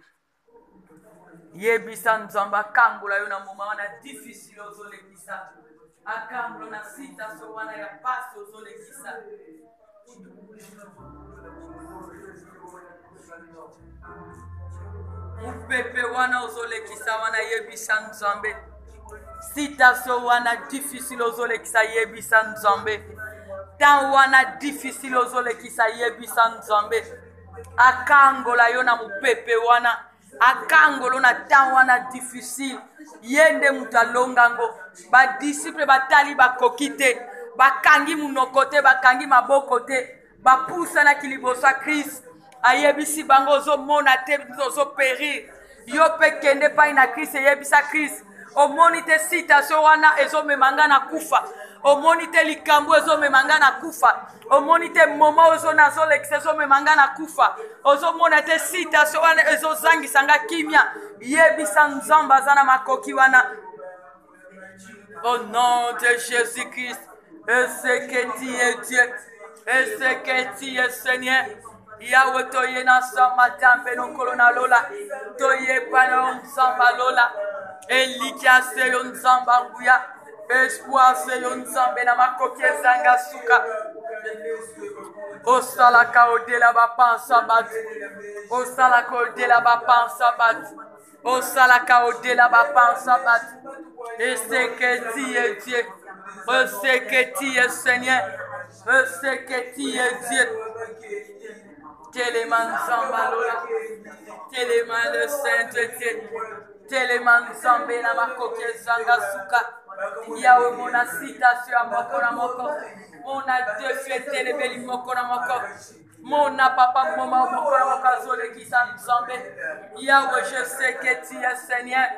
yebisa nzamba kangola yo na moma wana difficile ozolekisa akangola na citation wana ya passe ozolekisa mupepe wana ozolekisa wana yebisa nzambe citation wana difficile ozolekisa yebisa nzambe tan wana difficile ozolekisa yebisa nzambe akangola yo na mupepe wana akangolo na tan wana difficile yende mutalongango ba disciple batali bakokite bakangi munoko te bakangi maboko te bapusana kilibosa Christ ayebisi bango ozomona te ozopérir yo pe kende pai na Christ yebisa Christ omoni te citation wana ezomemanga na kufa omonite likambo ezomemanga na kufa omonite moma ozonazolekisa ezomemanga na kufa ozomona te citation wana ezozangisanga kimia yebisa nzambe aza na makoki wana au nom de Jésus-Christ et ce que tu es Dieu et ce que tu es Seigneur Yahweh toye na samatambe no kolona lola toye pana nzamba lola elikia se yo nzamba nguya espoir se yo nzambe na makoki ezanga suka osalaka odela bapansa batu osalaka odela bapansa batu osalaka odela bapansa batu et ce que tu es Dieu et ce que tu es Seigneur et ce que tu es Dieu Téléman Zamba Lola, Téléman le Saint-Dieu, Téléman Zambé na makoke zanga suka, Yahweh mona citation moko na moko, mona défié télébeli moko na moko, mona papa moma moko na moko zole kisa Zambé, Yahweh je sais que tu es Seigneur,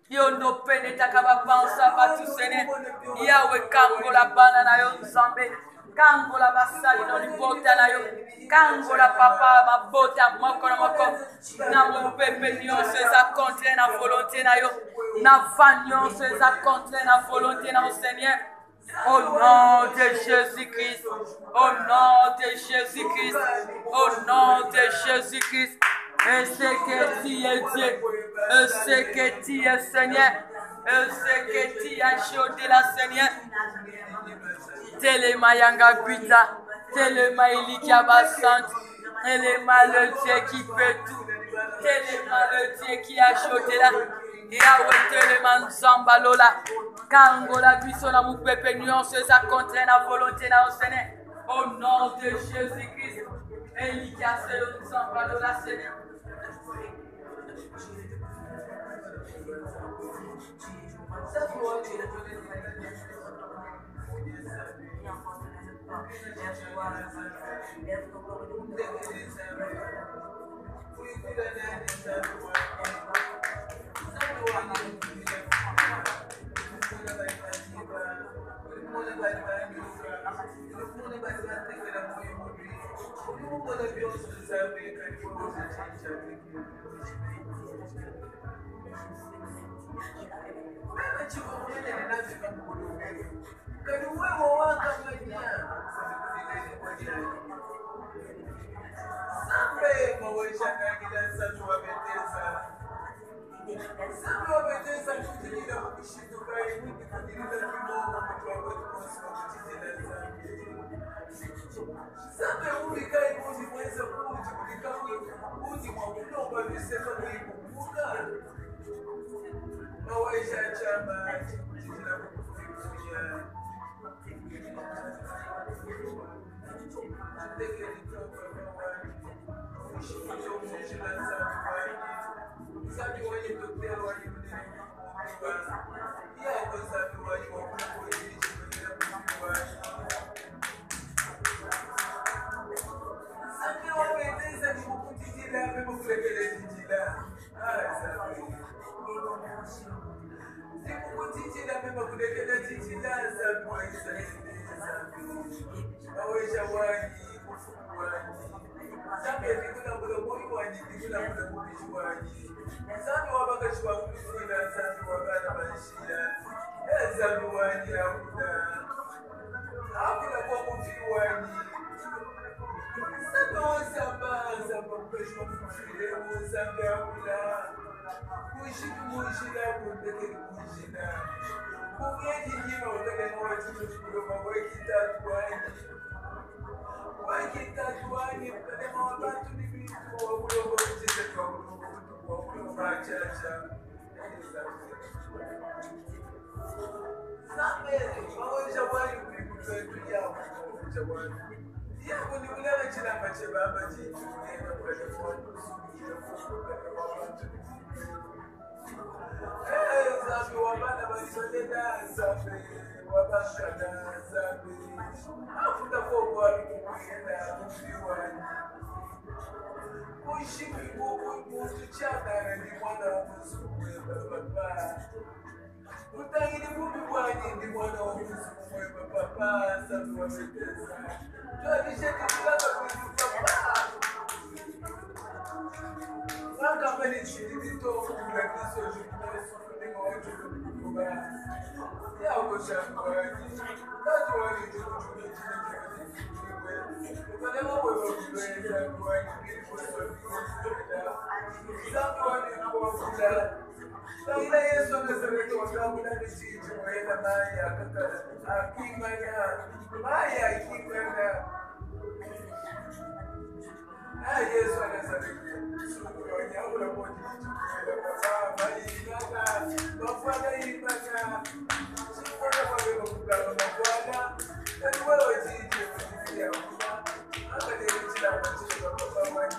yo no peneta kaba pansa batu Seigneur, Yahweh kango la banana yo Zambé. Kango la basali no libota na yo kango la papa mabota moko na moko na mopepe nyonso eza contre na volonté na yo na va nyonso eza contre na volonté na yo Seigneur au nom de Jésus-Christ au nom de Jésus-Christ au nom de Jésus-Christ et c'est que tu es Dieu et c'est que tu es Seigneur et c'est que tu as chaudé la Seigneur Téléma yanga pita, téléma ilikia basante, téléma le Dieu qui fait tout, téléma le Dieu qui a choté là, Yahweh téléma nzamba lola, kango la biso na mupepe nyonso eza contre na volonté na Seigneur, au nom de Jésus-Christ, ilikia selo nzamba lola Seigneur. Utangini mubi wani ndi mwana wa Mungu mwe papa sabu wa mtesa. Tuadishe kutulaka kwenye papa. Waka mbele chini nito kula kiso jukule sufuni mwacho kukuba. Ya ukosha mwani. Tatu wani jukule chini ukalema wewe kuweza kuhakikisha kwamba sababu wanakuwa ila Yesu amesema kwa ndani sisi tunaenda naye akimanya maya akimanya Yesu anasema sio nyao la moja kwa maana bafana imanya sio kwa wewe kukala na Bwana na wewe jiji ya hata ndio kila mtu kwa baba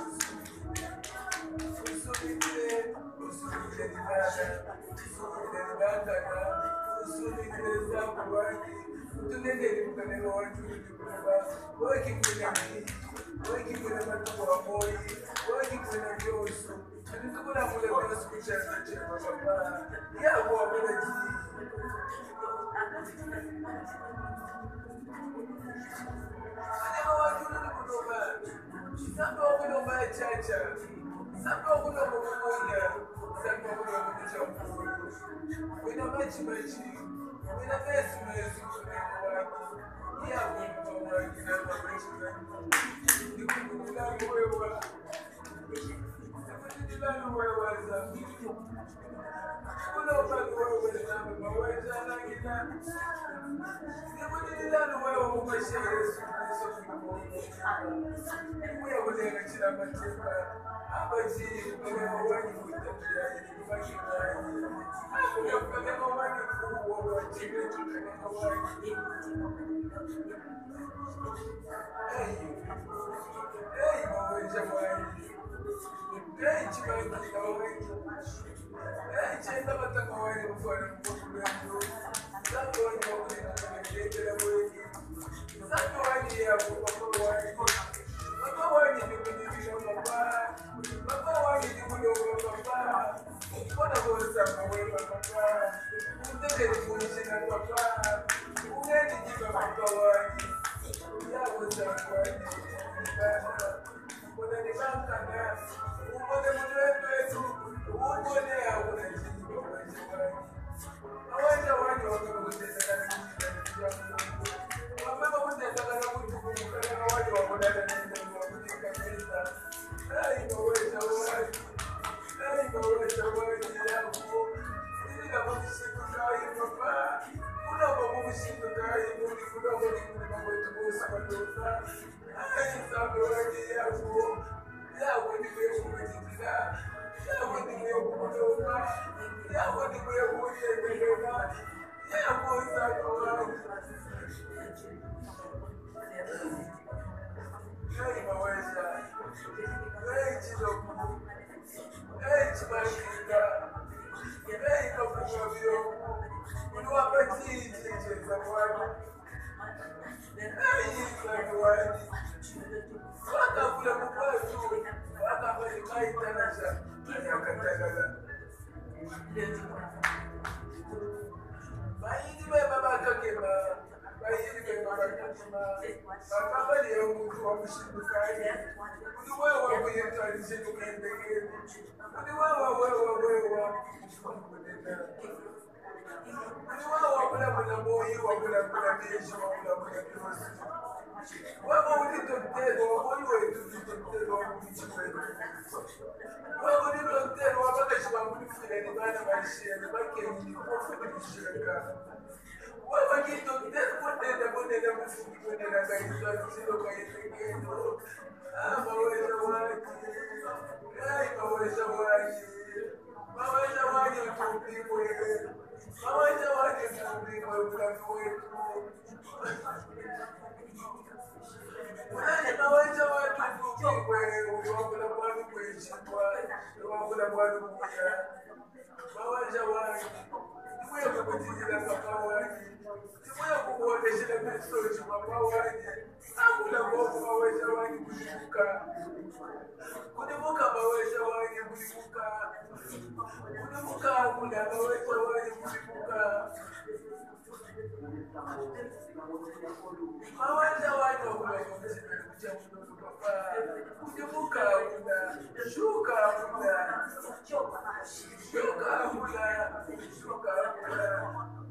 Mawanja watu wakulokomesha kucha mtoto papa. Kujibuka kuna shuka kuna shuka kuna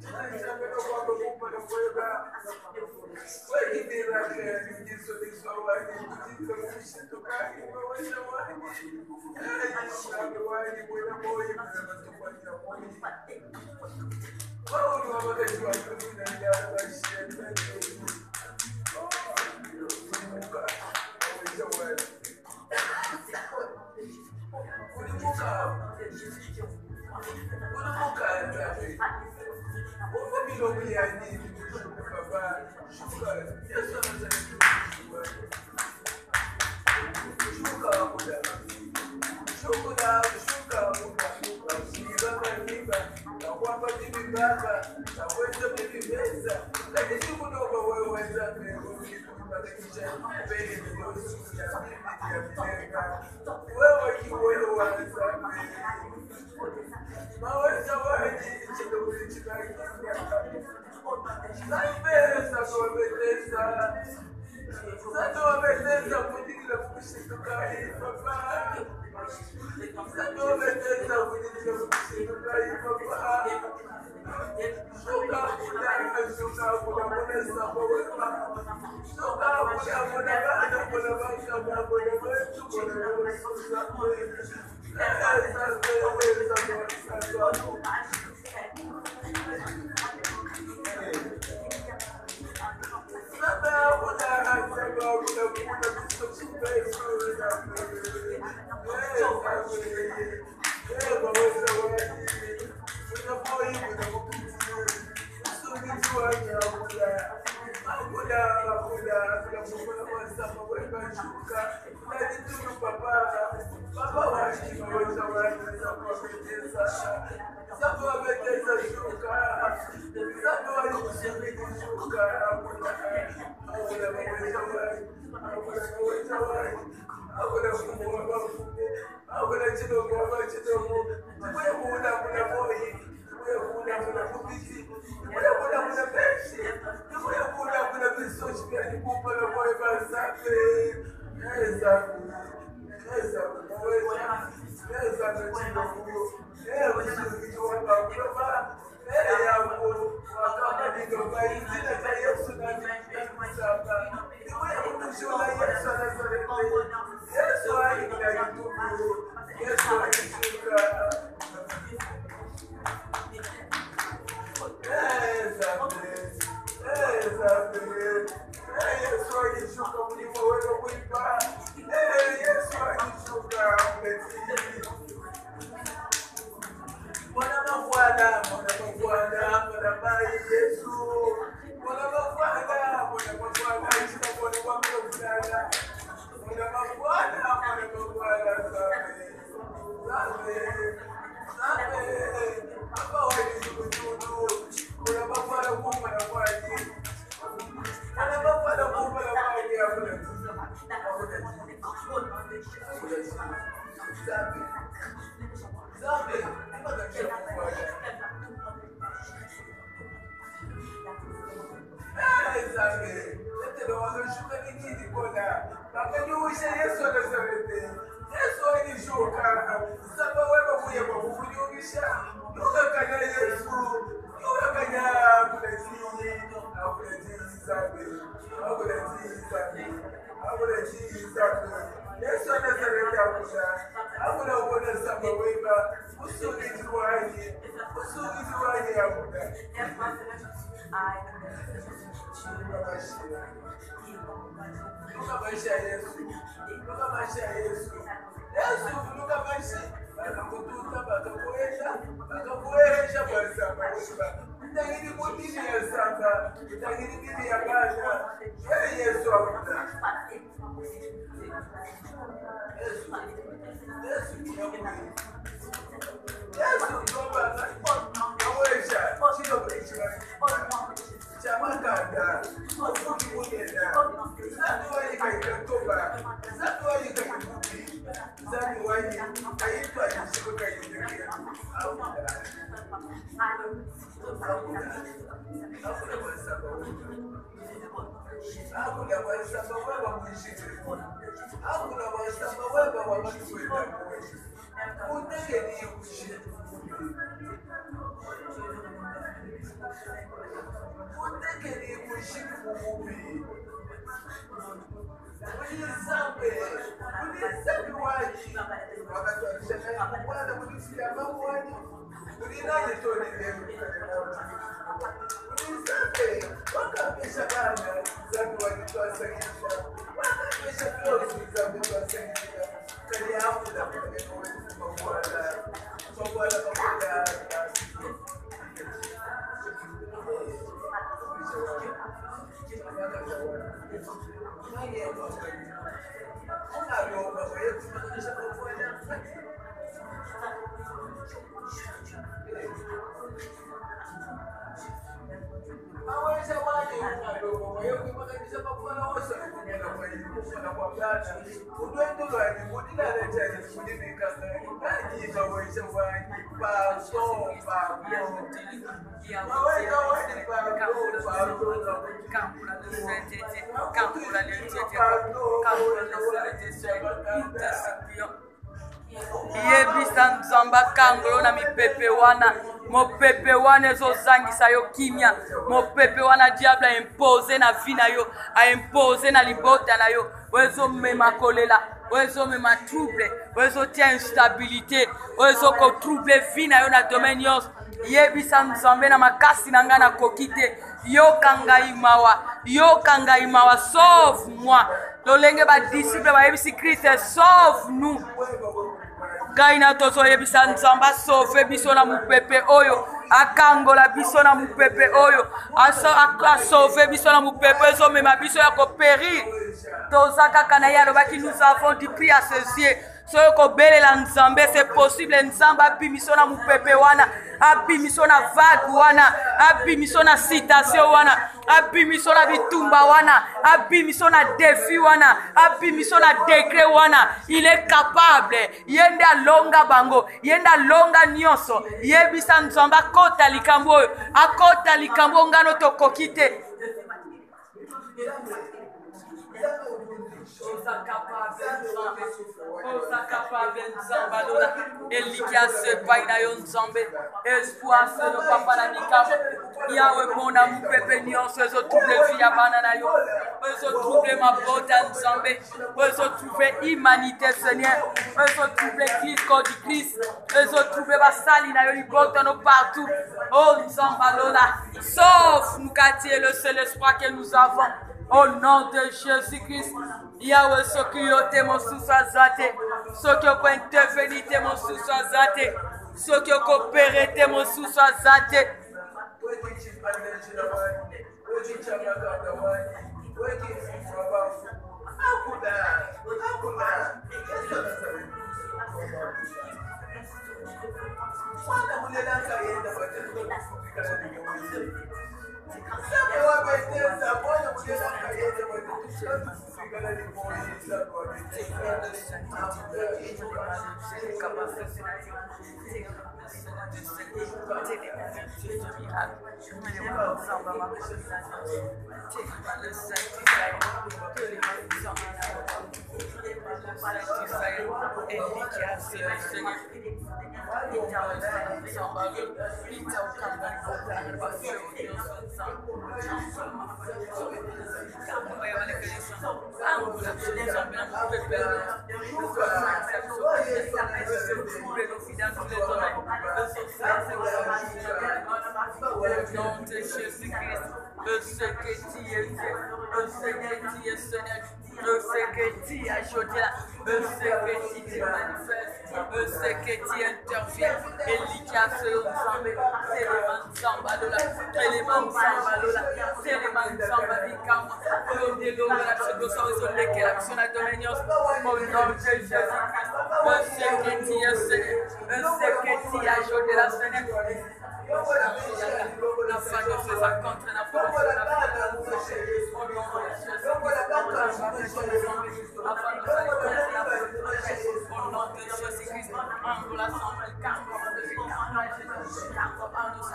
Chapelo quando culpa não foi da foi que teve aquele disso de sua mãe de trouxe tocar e não vai chamar ai sabe o ai foi na boia mas tu pode não pode oh não vai deixar a menina já vai ser Yebisa nzamba kangolo na mipepe wana mopepe wana ezozangisa yo kimia mopepe wana diable a impose na vie na yo a impose na libota na yo wezomema kolela wezomema trouble wezotia instabilité wezokotrouble vie na yo na domaine nyonso yebisa nzambe na makasi na ngai nakoki te yoka ngai mawa sauve moi lolenge badisiple bayebisi Christ sauve nous Gaina tozo yebisa nzamba sauve biso na mupepe oyo akangola biso na mupepe oyo asa sauve biso na mupepe ezo mema biso ya ko périr toza kaka na yalo baki nous avons du prix à ses yeux soyo ko belela nzambe c'est possible nzamba abimiso na mupepe wana abimiso na vague wana abimiso na citation wana abimiso na bitumba wana abimiso na défi wana abimiso na degré wana il est capable yende alonga bango yende alonga nyonso yebisa nzamba akota likambo ngano tokoki te Elikia se paina yo nzambe espoir se no papa na mikama yawe mona mupepe nyonso ezo trouble vie ya bana na yo ezo trouble mabota nzambe ezo trouble humanité Seigneur ezo trouble Christ corps du Christ ezo trouble basali na yo libota no partout oh nzamba lola sauf nous quartier le seul espoir que nous avons au nom de Jésus-Christ Yahweh soki yo te mosusu azate soki oko intervenir te mosusu azate soki oko opere te mosusu azate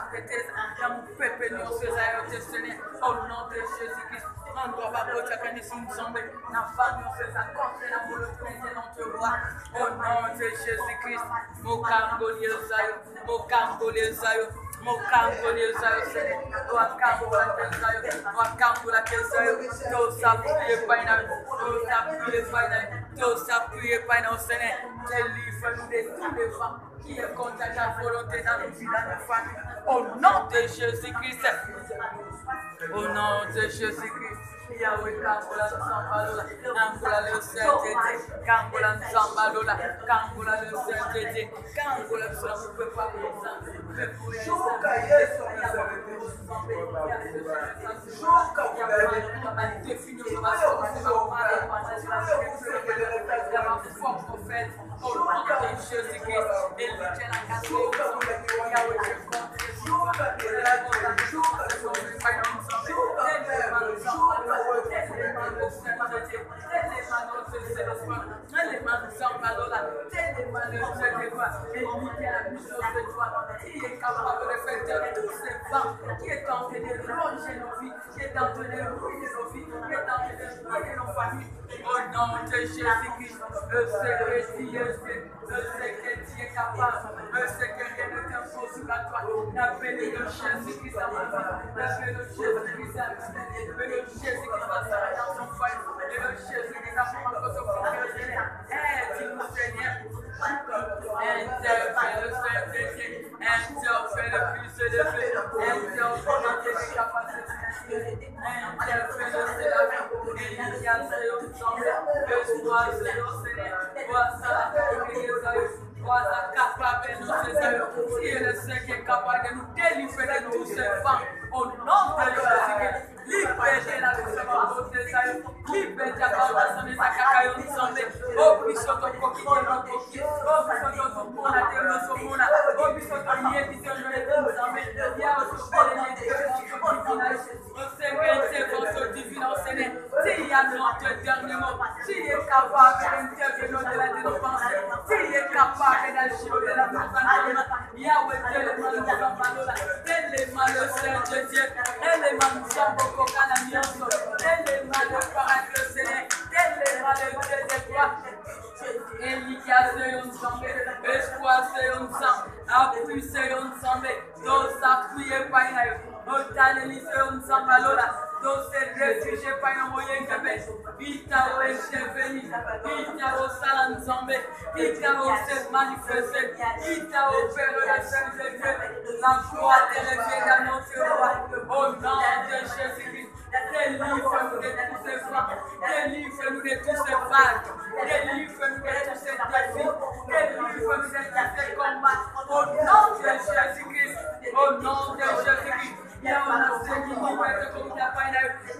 prophétesse, dans mon peuple, nous sommes Seigneur, au nom de Jésus-Christ. On doit pas porter à nous sommes dans la famille, on fait ça contre la volonté de notre roi. Au nom de Jésus-Christ, mon Cambodien, mon Cambodien, mon Cambodien, Seigneur, mon Cambodien, mon Cambodien, tous appuyer par nous, tous appuyer par nous, Seigneur, délivre-nous de tous les vents qui est contre la volonté dans nos vies, dans nos familles. Au nom de Jésus-Christ. Au nom de Jésus-Christ. Yahweh, Kambula Nzambalola, Kambula le Saint-Tété, Kambula Nzambalola, Kambula le Saint-Tété, Kambula Nzambalola, on ne peut pas qui est capable de faire taire tous ces vents, qui est en train de ronger nos vies, qui est en train de ruiner nos vies, qui est en train de ruiner nos familles. Au nom de Jésus-Christ, je sais que tu es fait, je sais que tu es capable, je sais que rien ne t'impose à toi. Appelez le Jésus-Christ à ma vie, appelez le Jésus-Christ à ma vie, appelez le Jésus-Christ à dans son foyer, et le Jésus-Christ à mon Seigneur. Aide-nous, Seigneur. Interfère le Saint-Esprit, interfère le plus élevé, interfère notre capacité, interfère le Seigneur, et il y a qui est le seul qui est capable de nous délivrer de tous ces vents. Au nom de Jésus-Christ, libérez la vie de Seigneur, libérez la parole de sa cacaille ensemble. Oh, puissant ton coquille, ton coquille, oh, puissant ton mona, ton mona, oh, puissant ton lien, puissant ton lien, ensemble. Il y a aussi l'intervention divine au Seigneur. S'il y a notre dernier mot, s'il est capable d'intervenir au-delà de nos pensées, s'il est capable d'agir au-delà de nos pensées, Yahweh, tellement le Sambalola, tellement le Saint de Dieu, tellement le Sambo Canamianso, tellement le Paracle Seigneur, tellement le Dieu de gloire. Élikia ensemble, espoir ensemble, appui ensemble, tous appuyés par nous, autant ensemble, tous se réfugiés par nous, moyen que Vita au écheveni, Vita au salam ensemble, Vita au se manifester, Vita au faire la scène de Dieu, la foi de l'élever dans notre roi, au nom de Jésus-Christ. Délivre-nous de tous ces vents, délivre-nous de tous ces vagues, délivre-nous de tous ces défis, délivre-nous de tous ces combats, au nom de Jésus-Christ, au nom de Jésus-Christ.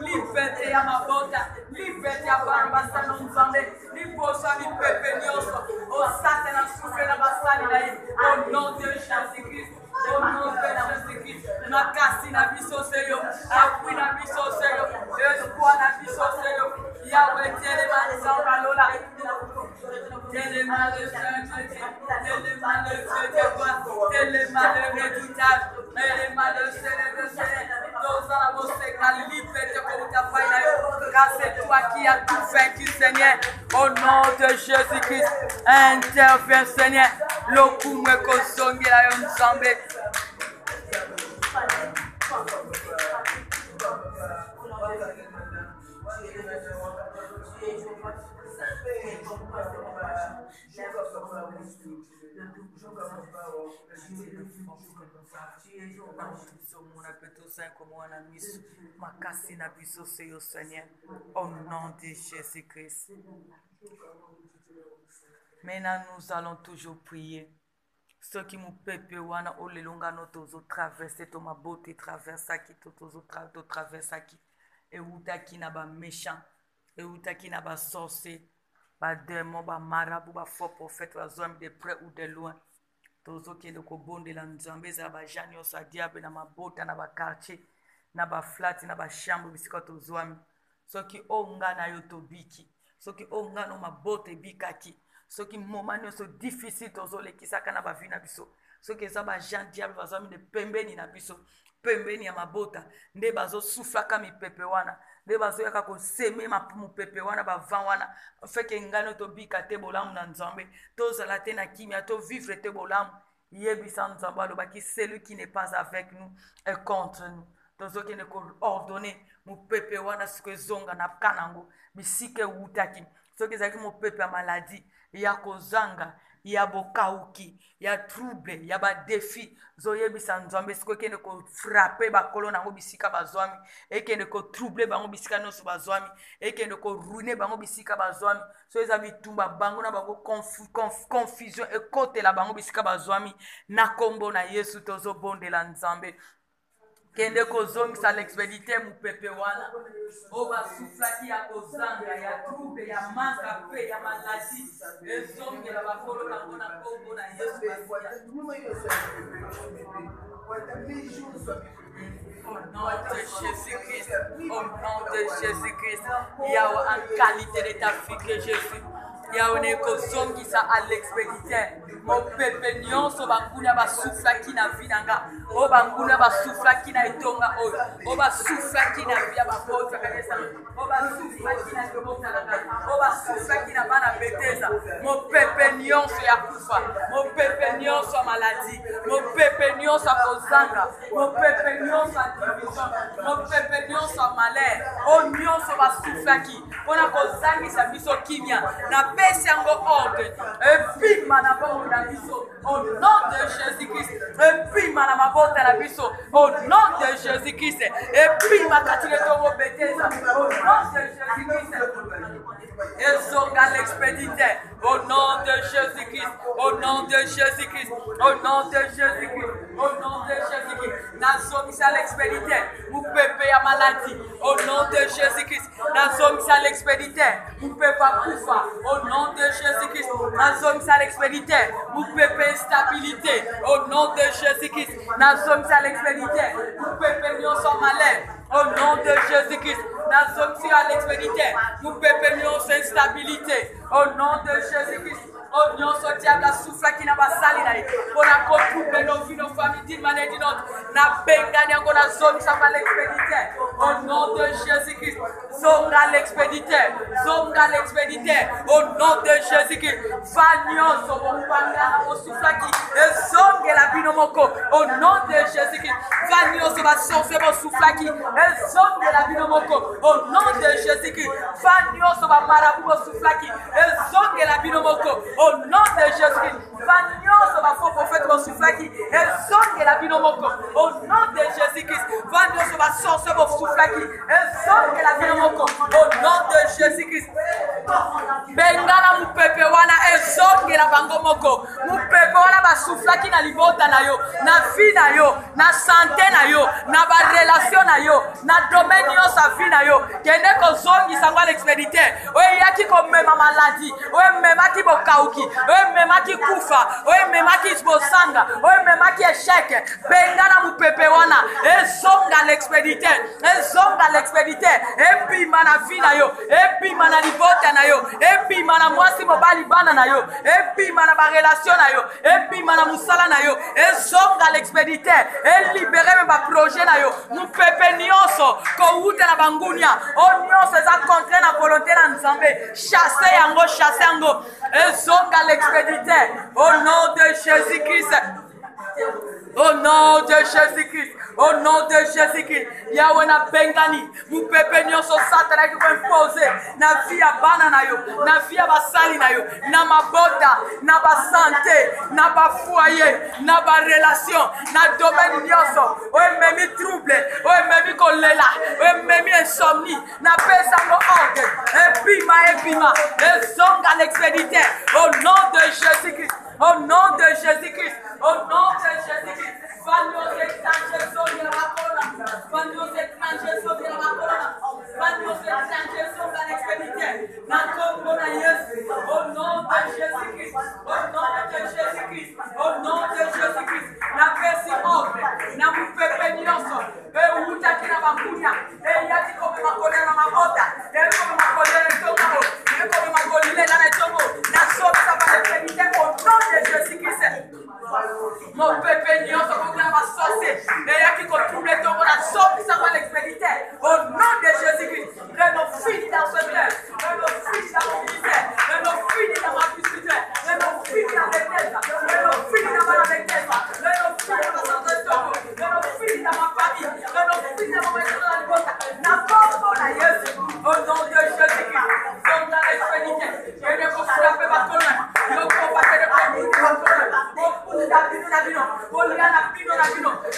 Liberté à ma botte, liberté à Barbassa non zambé, liposa mi pepenioso, au Satan a souffert la bassali, au nom de Jésus-Christ. Au nom de Jésus-Christ, ma casse na biso seyo, appui na biso seyo, espoir na biso seyo, Yahweh tellement zambalola, tellement le Saint-Dieu, tellement le Dieu de gloire, tellement le redoutable, tellement le Seigneur de Seigneur, nous allons se liberté comme ta faille, car c'est toi qui as tout vaincu, Seigneur, au nom de Jésus-Christ, interviens, Seigneur, le coup me consomme, il a un semblé. Au nom de Jésus-Christ. Maintenant, nous allons toujours prier. Ceux qui m'ont pépé, wana olelonga no tozo traverser to ma beauté traversa qui to tozo traversa qui et uta qui na ba méchant et uta qui na ba sorcier ba démon ba marabout ba faux prophète wa zone de près ou de loin tozo qui de ko bonde la nzambe za ba janyo sa diable na mabota na ba quartier na ba flat na ba chambre bisika tozo ami ceux qui onga na yo to biki ceux qui onga no mabota bikaki ceux qui moment so difficile tozo le kisaka na ba vie na biso soki eza bajean diable bazwami ne pembeni na biso pembeni ya mabota nde bazosuflaka mipepe wana nde bazoyaka koseme mopepe wana bavan wana feke ngano tobika te bolamu na nzambe tozala te na kimia tovivre te bolamu yebisa nzambe alobaki celui qui n'est pas avec nous est contre nous tozokende koordonne mopepe wana soki ezonga na kanango bisika ewutaki soki ezalaki mopepe ya maladi ya kozanga ya bokauki ya trouble ya badefi zoyebisa nzambe siko ekende kofrape bakolo nango bisika bazwami ekende kotrouble bango bisika nyonso bazwami ekende korune bango bisika bazwami so eza bitumba bango na bango confusion ekotela bango bisika bazwami na kombo na Yesu tozobondela nzambe kende kozongisa l'expédité mopepe wana o basuflaki ya kozanga ya trouble ya manka pe ya maladi ezongela bakolo nango na kombo na Yesu au nom de Jésus-Christ, au nom de Jésus-Christ, Yahweh en qualité de ta fille que Jésus. Yahweh kozongisa à l'expéditeur mon pepe nyonso banguna basuflaki na vinanga o banguna basuflaki na etonga o basuflaki na via bakota kanisa o basuflaki na kobota na o basuflaki na bana beteza mon pepe nyonso ya kufa mon pepe nyonso ya maladi mon pepe nyonso kozanga mon pepe nyonso division mon pepe nyonso malheur o nyonso basuflaki pona kozangisa biso kimia na pesi yango ordre epima na bango na biso au nom de Jésus-Christ epima na mabota na biso au nom de Jésus-Christ epima kati letongo beteza au nom de Jésus-Christ ezonga l'expéditeur au nom de Jésus-Christ au nom de Jésus-Christ au nom de Jésus-Christ au nom de Jésus-Christ nazongisa l'expéditeur mopepe ya maladie au nom de Jésus-Christ nazongisa l'expéditeur mopepe akufa au nom de Jésus-Christ nazongisa l'expéditeur mopepe instabilité au nom de Jésus-Christ nazongisa l'expéditeur mopepe nyonso malheur au nom de Jésus-Christ nazongisa l'expéditeur mopepe nyonso instabilité au nom de Jésus-Christ au nyonso diable asuflaki na basali na ye mpona kotrouble nos vies nos familles d'une manière d'une autre nabengani yango nazongisaka l'expéditeur au nom de Jésus-Christ zonga l'expéditeur au nom de Jésus-Christ va nyonso bopangana bosuflaki ezongela bino moko au nom de Jésus-Christ va nyonso basorcier bosuflaki ezongela bino moko au nom de Jésus-Christ va nyonso bamarabu bosuflaki ezongela bino moko au nom de Jésus-Christ va nyonso bafaux prophète bosuflaki ezongela bino moko au nom de Jésus-Christ va nyonso basorcier bosuflaki ezongela bino moko au nom de Jésus-Christ bengala mopepe wana ezongela bango moko mopepe wana basuflaki na libota na yo na vie na yo na santé na yo na barelation na yo na domaine nyonso ya vie na yo kende kozongisa ngo l'expéditeur oyeyaki komema maladi oyememaki bokauki oyememaki kufa oyememaki bosanga oyememaki échec bengala mopepe wana ezonga l'expéditeur epima na vie na yo epima na libota na yo epima na mwasi mobali bana na yo epima na barelation na yo epima na musala na yo ezonga l'expéditeur elibere me baprojet na yo mopepe nyonso kowuta na bangunia o nyonso eza contre na volonté na nzambe chasse yango ezonga l'expéditeur au nom de Jésus-Christ au nom de Jésus-Christ au nom de Jésus-Christ Yahweh na bengani mopepe nyonso satana ki impose na vie ya bana na yo na vie ya basali na yo na mabota na basanté na bafoyer na barelation na domaine nyonso oyememi trouble oyememi kolela oyememi insomnie na pesango ordre epima ezonga l'expéditeur au nom de Jésus-Christ au nom de Jésus-Christ au nom de Jésus-Christ Vanyo étranger sobre la corona Vanyo étranger sobre la corona Vanyo étranger sobre l'expéditeur na kombo na Yesu au nom de Jésus-Christ au nom de Jésus-Christ au nom de Jésus-Christ na pesi ordre na mopepe nyonso eutaki na bangunia eyaki komi makolela na mabota ekomi makolela etongo ekomi makolela na etongo na sobe sa l'expéditeur au nom de Jésus-Christ mon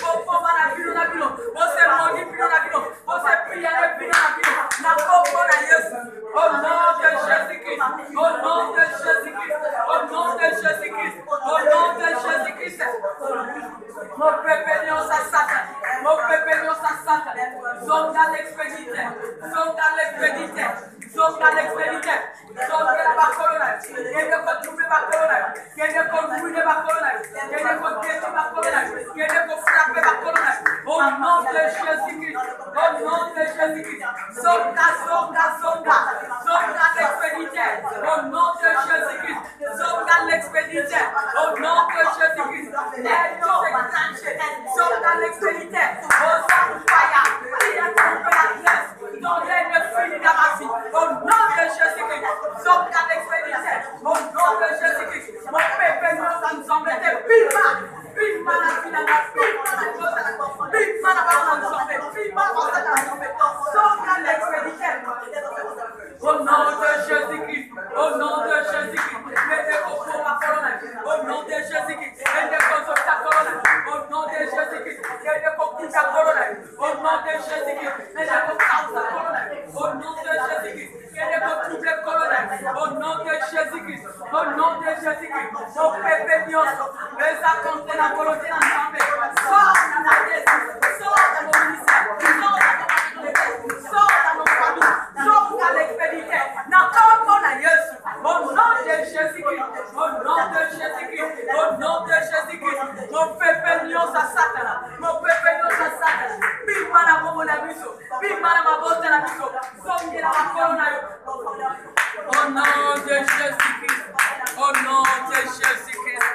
Bopoma na bino na bino. Você modi bino na bino. Você prière bino na bino. Na popo na Yesu. Au nom de Jésus-Christ. Au nom de Jésus-Christ. Au nom de Jésus-Christ. Au nom de Jésus-Christ. Mon peuple sa sata. Mon peuple sa sata. Zonga l'expédité. Zonga l'expédité. Zonga l'expédité. Zonga la bacolona. Kende ko double bacolona. Kende ko brûler bacolona. Kende ko détruire bacolona. Kende ko frapper bacolona. Au nom de Jésus-Christ. Au nom de Jésus-Christ. Zonga, zonga, zonga. Zonga l'expédité. Au nom de Jésus-Christ. Zonga l'expédité. Au nom de Jésus-Christ. Zonga l'expédité. Au Saint-Fire. Il a trompé la glace. Dans l'aide fini dans ma vie. Au nom de Jésus-Christ. Zonga l'expédité. Au nom de Jésus-Christ. Mon peuple nous sommes été pima. Pima la vie dans la pima la chose. Pima la parole nous sommes fait. Pima la chose dans la sommet. Zonga l'expédité. Au nom de Jésus-Christ. Au nom de Jésus-Christ. Mettez au fond la colonne. Au nom de Jésus-Christ. Mettez au fond la colonne. Au nom de Jésus-Christ. Mettez au fond la colonne. Au nom de Jésus-Christ. Mettez au fond la colonne. Au nom de Jésus-Christ. Mettez au fond la colonne. Au nom de Jésus-Christ. Au nom de Jésus-Christ. Au peuple Dioso. Les accomptes la volonté d'ensemble. Sors dans la tête. Sors dans mon ministère. Sors dans mon activité. Sors dans nos familles. Sors dans l'expédité. N'attends à Yesu. Au nom de Jésus-Christ. Au nom de Jésus-Christ. Au nom de Jésus-Christ. Mon peuple Dioso à Satan. Mon peuple Dioso à Satan. Bima na momo na biso. Bima na mabote na biso. Songe na makolona yo. Au nom de Jésus-Christ. Au nom de Jésus-Christ.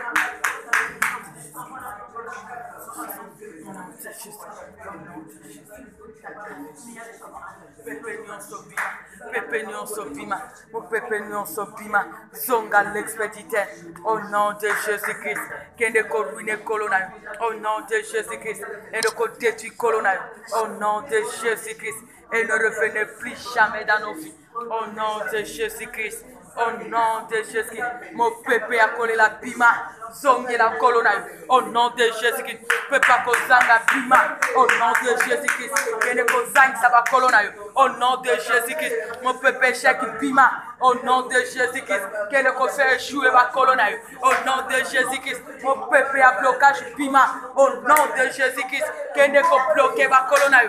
Pepe nyon sopima. Mon pepe nyon sopima. Zonga l'expédité. Au nom de Jésus-Christ. Kende ko ruine kolona. Au nom de Jésus-Christ. Et de ko détruire kolona. Au nom de Jésus-Christ. Et ne revenez plus jamais dans nos vies. Au nom de Jésus-Christ. Au nom de Jésus-Christ. Mon peuple a collé la bima. Zongue la colonna. Au nom de Jésus-Christ. Peuple a kozanga bima. Au nom de Jésus-Christ. Kene kozanga saba colonna. Au nom de Jésus-Christ. Mon peuple chèque bima. Au nom de Jésus-Christ. Kene ko faire jouer ma colonna. Au nom de Jésus-Christ. Mon peuple a blocage bima. Au nom de Jésus-Christ. Kene ko bloquer ma colonna.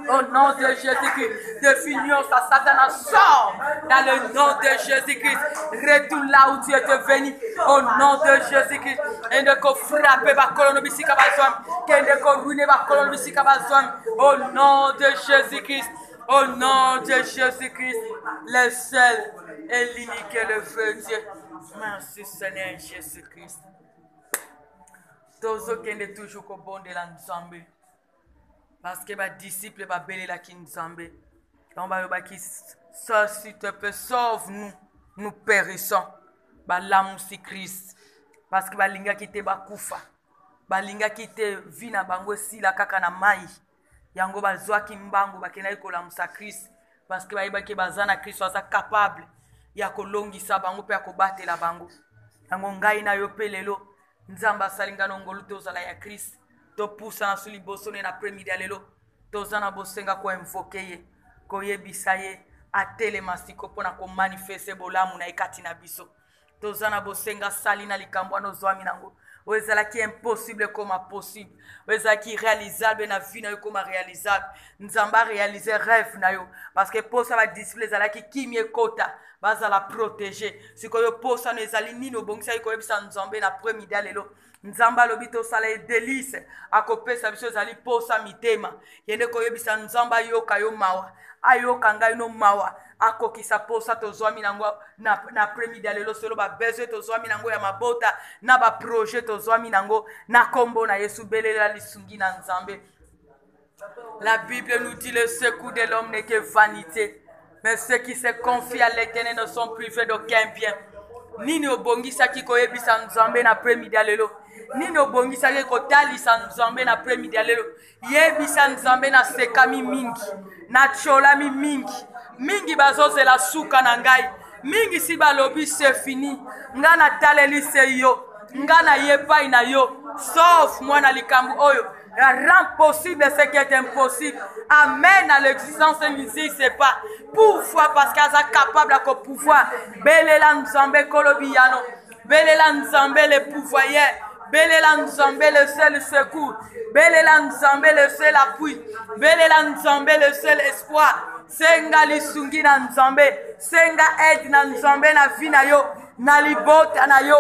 Au nom de Jésus-Christ. Définions ça. Satan sort dans le nom de Jésus-Christ. Retourne là où tu es devenu. Au nom de Jésus-Christ. Et ne ko frapper ma colonne bisika bazom. Kene ko ruiner ma colonne bisika bazom. Au nom de Jésus-Christ. Au nom de Jésus-Christ. Le seul et l'unique est le vrai Dieu. Merci Seigneur Jésus-Christ. Tozo kende toujours ko bonde la nzambe. Parce que ma disciple va belé la kinzambe. On va le qui sauve s'il te plaît, sauve-nous, nous périssons. Ba lamusi Christ. Parce que ba linga kite ba kufa. Ba linga kite vina bango si la kaka na mai. Yango ba zwa kimbango ba kenai ko lamusa Christ. Parce que ba iba ke bazana Christ waza capable ya kolongisa bango pe ya kobatela bango. Yango ngai na yo pelelo nzamba salinga nongolu tozala ya Christ. To poussa na suli bosone na premide lelo. Tozana bosenga ko invoquer ye. Ko yebisa ye atele masiko pona ko manifester bolamu na ekati na biso. Tozana bosenga sali na likambo no zwami nango. Wezala ki impossible comme possible. Wezala ki réalisable na vie na yo comme réalisable. Nzamba réaliser rêve na yo parce que pour ça va display zala ki kimie kota bazala protéger. Siko yo posa no ezali nino bongisa ko yebisa nzambe na premide lelo. Nzamba lobito sala délice akopesa biso zali posa mitema yende ko yebisa nzamba yoka yo mawa ayoka ngai no mawa akokisa posa tozwami nango na premide lelo solo ba besoin tozwami nango ya mabota na ba projet tozwami nango na kombo na Yesu belela lisungi na nzambe. La Bible nous dit le secours de l'homme n'est que vanité, mais ceux qui se confient à l'Éternel ne sont privés d'aucun bien. Nini obongisa ki koyebisa nzambe na premide lelo. Nini obongisa ki kotalisa nzambe na premide lelo. Yebisa nzambe na sekami mingi, na cholami mingi. Mingi bazozela suka na ngai. Mingi si balobi c'est fini. Nga na taleli se yo. nga na ye epai na yo. Sauf moi na likambo oyo. Rend possible ce qui est impossible. Amen à l'existence ici, c'est pas. Pourquoi? Parce qu'elle est capable de pouvoir. Belela Nzambe Kolobiyano. Belela Nzambe le pouvoyeur. Belela Nzambe le seul secours. Belela Nzambe le seul appui. Belela Nzambe le seul espoir. Senga lisungi na Nzambe. Senga aide na Nzambe na vie na yo. Na libota na yo.